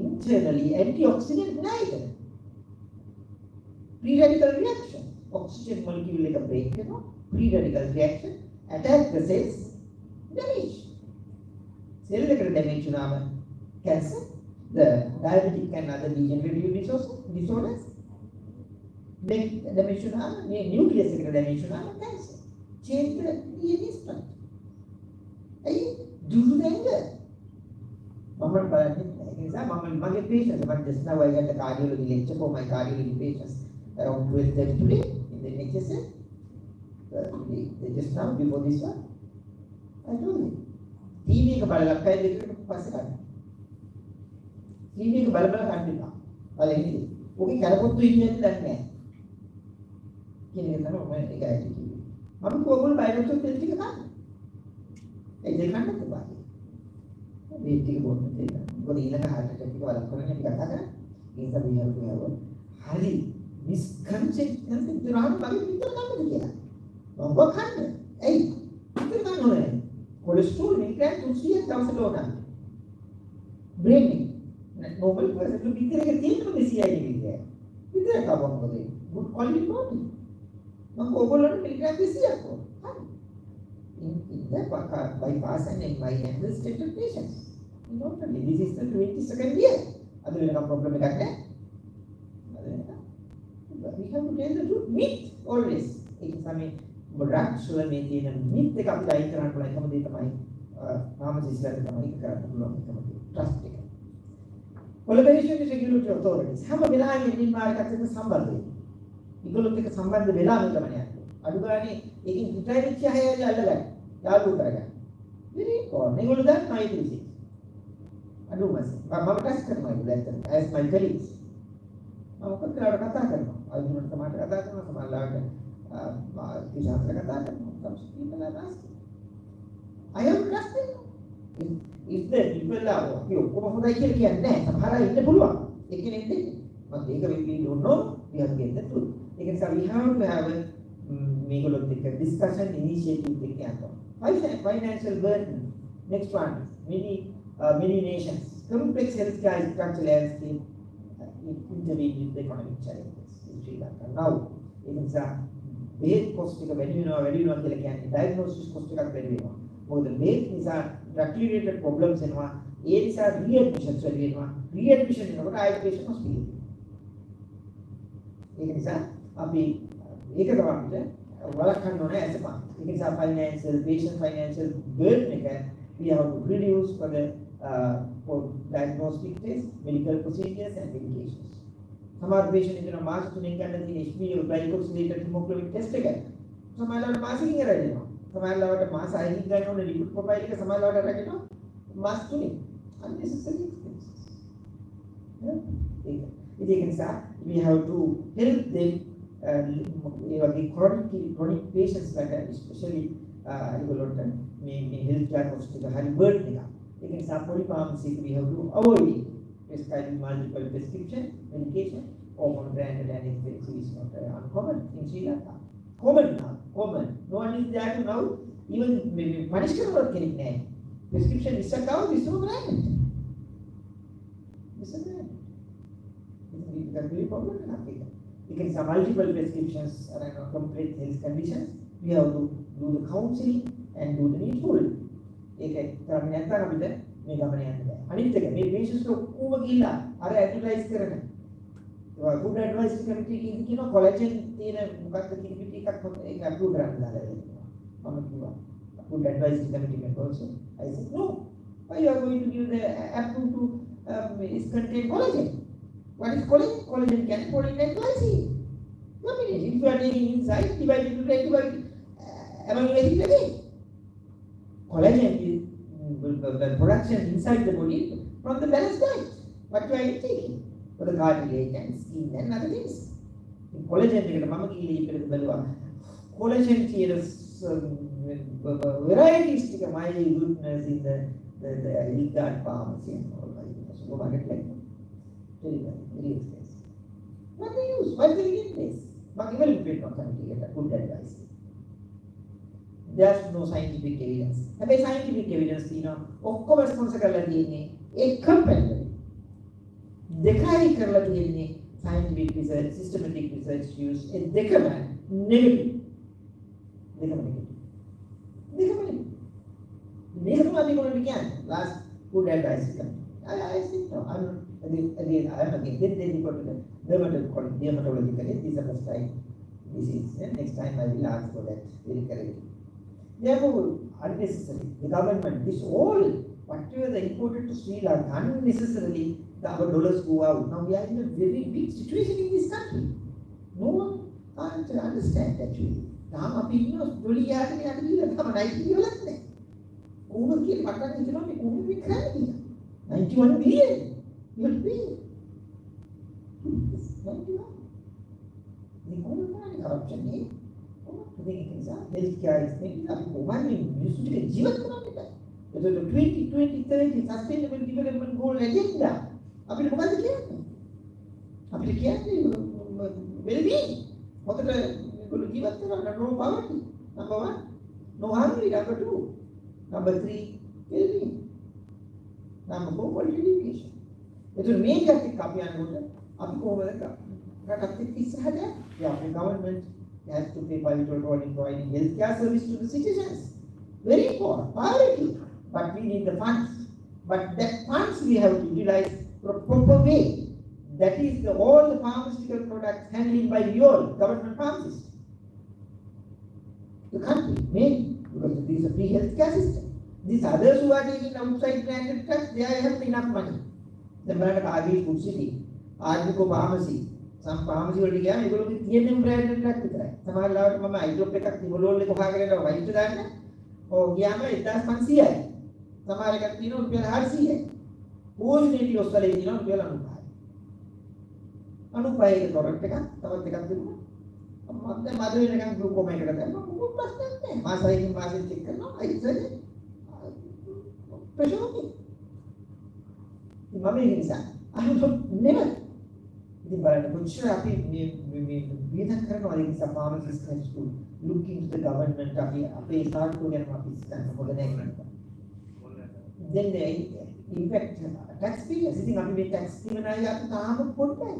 S6: internally antioxidant nitrogen free radical reaction oxygen molecule like a break, free radical reaction, attack the cells, damage. Cell like damage cancer, the diabetic and other degenerative disorders, then damage nucleus damage cancer, change the DNA structure. Due to the anger. Mama patients, but just now I got the cardiology lecture for my cardiology patients around 12:30 today. The HSN, just now before this one, I told you. TV का बाला पहले देखो पास करना. TV का बाला काटने का. वाले ही वो भी क्या बोलते हैं इंडियन लगने हैं. किन्हीं के तरह मैं एक आईटी की. हम को बोल बाइक तो तेल की खाना. एक देखा ना तो बात. बेटी के बोलते थे. वो नीला का हाथ अटैक के वाला करने की कथा था. ये सब ये वो हरी misconception दुरान बाकी भीतर काम नहीं किया बाबा खाने ऐ भीतर काम हो रहा है कोलेस्ट्रॉल निकला तुलसी है तब से लोना ब्रेन में नोबल पर जो भीतर के तीन में सीआई नहीं गया भीतर का काम हो गया गुड क्वालिटी बॉडी हमको बोलना निकला किसी को in that bypass and in my handle stated patients not only this is the 22nd year अभी मेरा प्रॉब्लम है क्या we have to tell the truth myth always ඒක තමයි ගොඩක් සුල මේ තියෙන myth එක අපි අයින් කරන්න පුළුවන් එකම දේ තමයි pharmacistලාට තමයි කරන්න පුළුවන් එකම දේ trust එක collaboration with regulatory authorities හැම වෙලාවෙම ඉන්දියන් මාර්කට් එක්ක සම්බන්ධ වෙන්න ඒගොල්ලොත් එක්ක සම්බන්ධ වෙලා මේ ගමන යන්න අඩු ගානේ ඒකෙන් පිටයි වෙච්ච අය අල්ලගන්න යාළුවෝ කරගන්න very important ඒගොල්ලෝ දැන් my thesis අඩු මාස මම ටෙස්ට් කරනවා ඒක දැන් as my colleagues මම කතා කරනවා අයිනොත් තමයි කතා කරනවා සමහරවිට කිසියම් කතා කරනවා people are asking I have trusted if the people are අපි ඔක්කොම හොඳයි කියලා කියන්නේ නැහැ සමහර අය ඉන්න පුළුවන් එක්කෙනෙක් දෙන්නේ මම ඒක we don't know we have to get the truth ඒක නිසා we have to have a මේගොල්ලොත් එක්ක discussion initiative එකක් යනවා. Financial burden. Next one. Many nations. Complex healthcare structure landscape intervene with the economic challenges in Sri Lanka. Now, it is a bed cost එක වැඩි වෙනවා කියලා කියන්නේ diagnosis cost එකක් වැඩි වෙනවා. මොකද bed නිසා drug related problems එනවා. ඒ නිසා readmissions වැඩි වෙනවා. Readmission එනකොට ආයෙත් patient hospital. ඒක නිසා අපි ඒක තමයි වළක්වන්න ඕනේ as a part. ඒක නිසා patient financial burden එක we have to reduce for diagnostic tests, medical procedures and medications. සමහර patient ඉන්න මාස 3කින් ගන්න තියෙන HbA glycosylated hemoglobin test එක සමහරවිට මාසෙකින් කරගෙනවා. සමහරවිට මාස 6කින් ගන්න ඕනේ lipid profile එක සමහරවිට රැගෙනවා මාස 3කින්. Unnecessary expenses. ඒක නිසා we have to help them chronic patients like that, especially ඒගොල්ලොන්ට මේ health care cost එක හරි burden එකක්. ඒක නිසා polypharmacy we have to avoid it. Prescribing multiple prescription medication often branded and expensive is not uncommon in Sri Lanka. Common now, common. No one is there to now even punish කරනවත් කෙනෙක් නැහැ. Prescription is a cow, is no branded. It's a brand. It's a very problem in Africa. You can have multiple prescriptions and complete health conditions. We have to do the counseling and do the needful. ඒක කරන්නේ නැත්නම් අපිට මේ ගමන යන්න බෑ. අනිත් එක මේ patients ඔක්කොම ගිහිල්ලා අර ඇඩ්වර්ටයිස් කරන food advice committee එකකින් කියනවා collagen තියෙන මොකක්ද කිරිපිටි එකක් ඒක අප්‍රූව් කරන්න දාලා දෙනවා. මම කිව්වා food advice committee members I said no, why you are going to give the approve to is contain collagen? What is collagen? Collagen can be polyethylene glycine. If you are taking inside divided to amino acid again. Collagen is the production inside the body from the balanced diet. What you are taking for the cartilage and skin and other things. Collagen එකට මම කීලේ ඉතින් බලුවා. Collagen කියන varieties ටික my goodness in the health pharmacy and all that. So market like very expensive. What they use? Why they get this? But even if it not coming get a good advice. There's no scientific evidence. හැබැයි scientific evidence තියෙනවා. ඔක්කොම sponsor කරලා තියෙන්නේ එක පැත්තට. දෙකයි කරලා තියෙන්නේ scientific research, systematic research use දෙකම negative. දෙකම negative. මේකම අපි කොහොමද කියන්නේ? Last good advice එක. I think no. I'm again then they go to the dermatologically. This is the first time. This is next time I will ask for that very correctly. Therefore, unnecessary. The government, this all, whatever the imported to Sri Lanka, unnecessarily, our dollars go out. Now we are in a very big situation in this country. No one can't understand actually. Now, people know, dolly yaadne yaadne yaadne yaadne yaadne. Over here, Pakistan is not a good big country. 91 billion. You will pay. 91. The whole corruption here. Healthcare is maybe අපි කොහොමද මිනිස්සු ටික ජීවත් කරන්නේ බෑ. ඒකට 2030 sustainable development goal agenda අපිට මොකද්ද කියන්නේ? අපිට කියන්නේ well-being. මොකද මේගොල්ලෝ ජීවත් කරනවා no poverty. Number 1. No hungry. Number 2. Number 3. well-being. Number 4. quality education. ඒකට මේකත් එක්ක අපි යනකොට අපි කොහොමද රටත් එක්ක ඉස්සරහට යන්නේ? අපේ government has to play pivotal role in providing healthcare service to the citizens. Very important, priority. But we need the funds. But that funds we have to utilize for a proper way. That is all the pharmaceutical products handled by your government pharmacists. The country, mainly, because this is a free healthcare system. These others who are taking outside branded drugs, they have enough money. The brand of Arvi Food City, Arvico Pharmacy, some pharmacy වලට ගියාම ඒගොල්ලෝගේ තියෙන brand එකක් විතරයි. සමහර ලාවට මම අයිඩ්‍රොප් එකක් තිබුණෝල් එක හොයාගෙන වයිට් දාන්න. ඔව් ගියාම 1500යි. සමහර එකක් තියෙනවා රුපියල් 400යි. ඕජිනේටි ඔස්ට්‍රේලියාවේ තියෙනවා රුපියල් 95යි. 95 එක ප්‍රොඩක්ට් එකක් තවත් එකක් තිබුණා. මම දැන් මද වෙනකන් ග්ලූකෝම එකට දැම්මා. මොකක් ප්‍රශ්නයක් නැහැ. මාසෙකින් මාසෙ චෙක් කරනවා. අයිසර් ප්‍රෙෂර් ඕකේ. මම ඒ නිසා I have never ඉතින් බලන්න කොච්චර අපි මේ වියදම් කරනවද ඒ නිසා pharmacists has to look into the government අපි අපේ සාර්ථක ගැන අපි හිතන්න හොඳ නැහැ කියනවා. Then the impact taxpayers ඉතින් අපි මේ tax කියන අය අපි තාම පොඩ්ඩයි.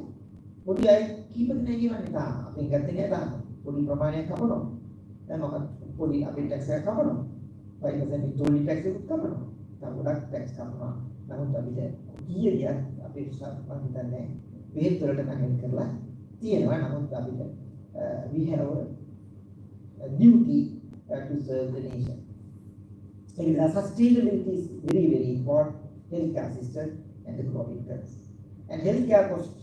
S6: පොඩි අය කීප දෙනෙක් කියවන්නේ තාම අපි ගත්තේ නෑ තාම. පොඩි ප්‍රමාණයක් කපනවා. දැන් මොකද පොඩි අපි tax එක කපනවා. 5% විතෝලි tax එක කපනවා. දැන් ගොඩක් tax කපනවා. නමුත් අපිට කීයදියක් අපේ මම හිතන්නේ බෙහෙත් වලට කනෙක්ට් කරලා තියෙනවා. නමුත් අපිට we have a duty to serve the nation. And sustainability is very, very important. Healthcare system and the growing curves. And healthcare cost,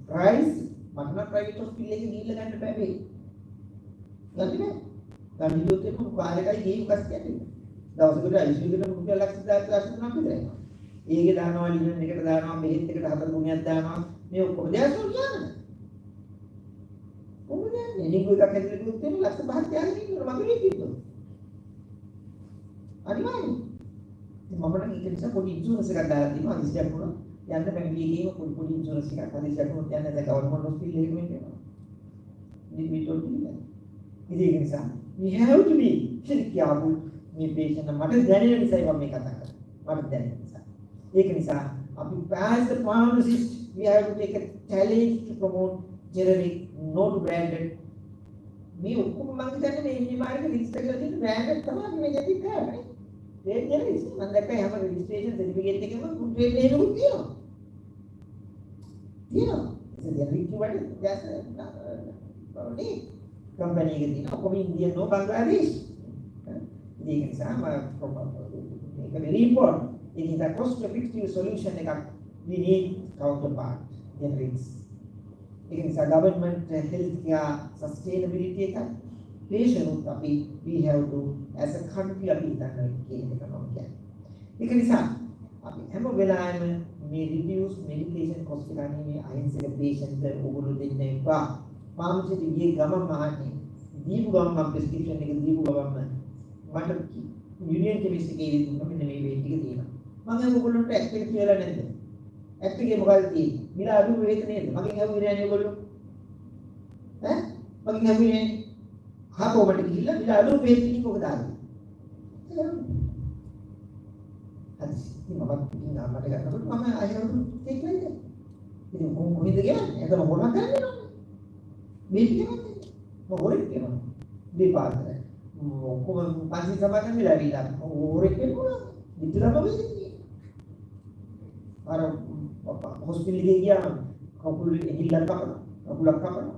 S6: price, but not private hospital එක ගිහිල්ලා ගන්න බෑ. ගන්න බෑ. ගන්න ගියොත් එක්ක කාලෙකයි ගේම් කස් කියන්නේ. දවසකට ICU එකට රුපියල් ලක්ෂ 10ක් ලක්ෂ 3ක් විතර එනවා. ඒකේ දානවා ලියන එකට දානවා බෙහෙත් එකට 4 ගුණයක් දානවා. මේ ඔක්කොම දෙයක් කියන්නේ. කොහොමද යන්නේ? ඩිංගු එකක් ඇතුලේ ගියොත් එන්නේ ලක්ෂ 5ක් යාගෙන ඉන්නවා මගේ කිව්වොත්. අනිවාර්යයෙන්. ඉතින් මම නම් ඒක නිසා පොඩි ඉන්ෂුරන්ස් එකක් දාලා තියෙනවා. අදිස්ත්‍යක් වුණා. යන්න පැමිණිලි ගේම පොඩි ඉන්ෂුරන්ස් එකක් අදිස්ත්‍යක් වුණොත් යන්න දැන් ගවර්න්මන්ට් හොස්පිටල් එකක වෙන්නේ. මේ ටෝටල් එක. ඉතින් ඒක නිසා we have to be very careful මේ patient මට දැනෙන නිසා මම මේ කතා කරන්නේ. මට දැනෙන නිසා. ඒක නිසා අපි as the pharmacist we have to take a challenge to promote generic not branded මේ ඔක්කොම මම හිතන්නේ මේ මාර්ගෙ රිජිස්ටර් කරලා තියෙන බ්‍රෑන්ඩ් තමයි මේ ගැටි කරන්නේ. ඒ කියන්නේ මම දැක්කේ හැම රෙජිස්ට්‍රේෂන් සර්ටිෆිකේට් එකකම ෆුඩ් ග්‍රේඩ් ලේබලුත් තියෙනවා. තියෙනවා. ඒක දැන් රික්වර්ඩ් ගෑස් නේ කම්පැනි එකේ තියෙනවා. ඔක්කොම ඉන්දියන් නෝ බංග්ලාදේශ්. ඒක නිසා මේක very important. it is a cost effective solution එකක් we need counterpart generics. ඒක නිසා government healthcare sustainability එක patient උත් අපි we have to as a country අපි හිතන්න කියන එක මම කියන්නේ. ඒක නිසා අපි හැම වෙලාවෙම මේ reduce medication cost එක අනේ අහිංසක patient ඔගොල්ලෝ දෙන්න එපා. pharmacy ගියේ ගමන් මාන්නේ දීපු ගමන් මම prescription එක දීපු ගමන් මට union chemist එකේ දුන්නා මෙන්න මේ weight ටික තියෙනවා. මම ඔයගොල්ලන්ට ඇක්ට් එක කියලා නැද්ද? ඇක්ට් එකේ මොකක්ද තියෙන්නේ? මිල අඩු වේත නේද? මගෙන් අහුවේ නෑනේ ඔයගොල්ලෝ. ඈ? මගෙන් අහුවේ නෑනේ. හපෝමට ගිහිල්ලා මිල අඩු වේත ටික ඔක දාන්න. හරි. මම මට ගන්නකොට මම අයවරු ටේක් කරලා ඉතින් කොහොමද කියන්නේ? එතන මොනවා කරන්නේ නෝ? මේ කියන්නේ මම හොරෙක් කියනවා. දෙපාර්තමේ. කොහොම පන්සල් සමාගම් වෙලා ඉවිලා. හොරෙක් කියනවා. විතරම වෙන්නේ. අර හොස්පිටල් එකේ ගියාම කකුල් එහිල්ලක් කපනවා. කකුලක් කපනවා.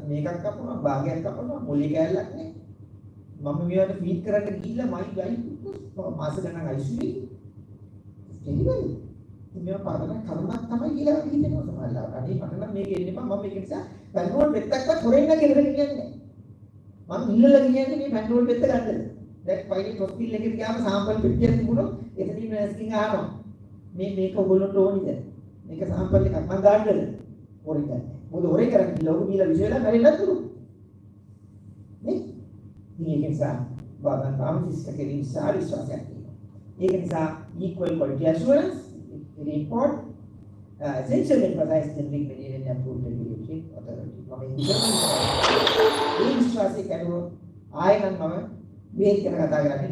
S6: මේකක් කපනවා, භාගයක් කපනවා, මොලේ කෑල්ලක් නේ. මම මේවට ෆීඩ් කරන්න ගිහිල්ලා මයි ගයි මාස ගණන් ICU එකේ. එනිවයි. මේ පාඩම කරුණක් තමයි කියලා හිතෙනවා සමහරවිට. අනේ මට නම් මේක එන්න එපා. මම මේක නිසා පැන්ඩෝල් පෙත්තක්වත් හොරෙන් නම් ගෙදර ගෙනියන්නේ නැහැ. මම ඉල්ලලා ගෙනියන්නේ මේ පැන්ඩෝල් පෙත්ත ගන්නද. දැන් පයින් හොස්පිටල් එකකට ගියාම සාම්පල් පෙට්ටියක් තිබුණොත් එතනින් නර්ස්කින් අහනවා. මේක ඔයගොල්ලෝට ඕනිද? මේක සාම්පල් එකක් මම ගන්නද? හොරෙන් ගන්න. මොකද හොරෙන් කරන්නේ කියලා ඔබ කියලා විශ්වවිද්‍යාලය මැරෙන්නත් පුළුවන්. නේ? මේක නිසා බාගන් pharmacist එකේ විශාල විශ්වාසයක් තියෙනවා. ඒක නිසා equal quality assurance very important. Essential emphasis generic medicine approved regulatory authority. මම ඉතින් මේ විශ්වාසය කරුවොත් ආයෙ නම් මම මේ ගැන කතා කරන්නේ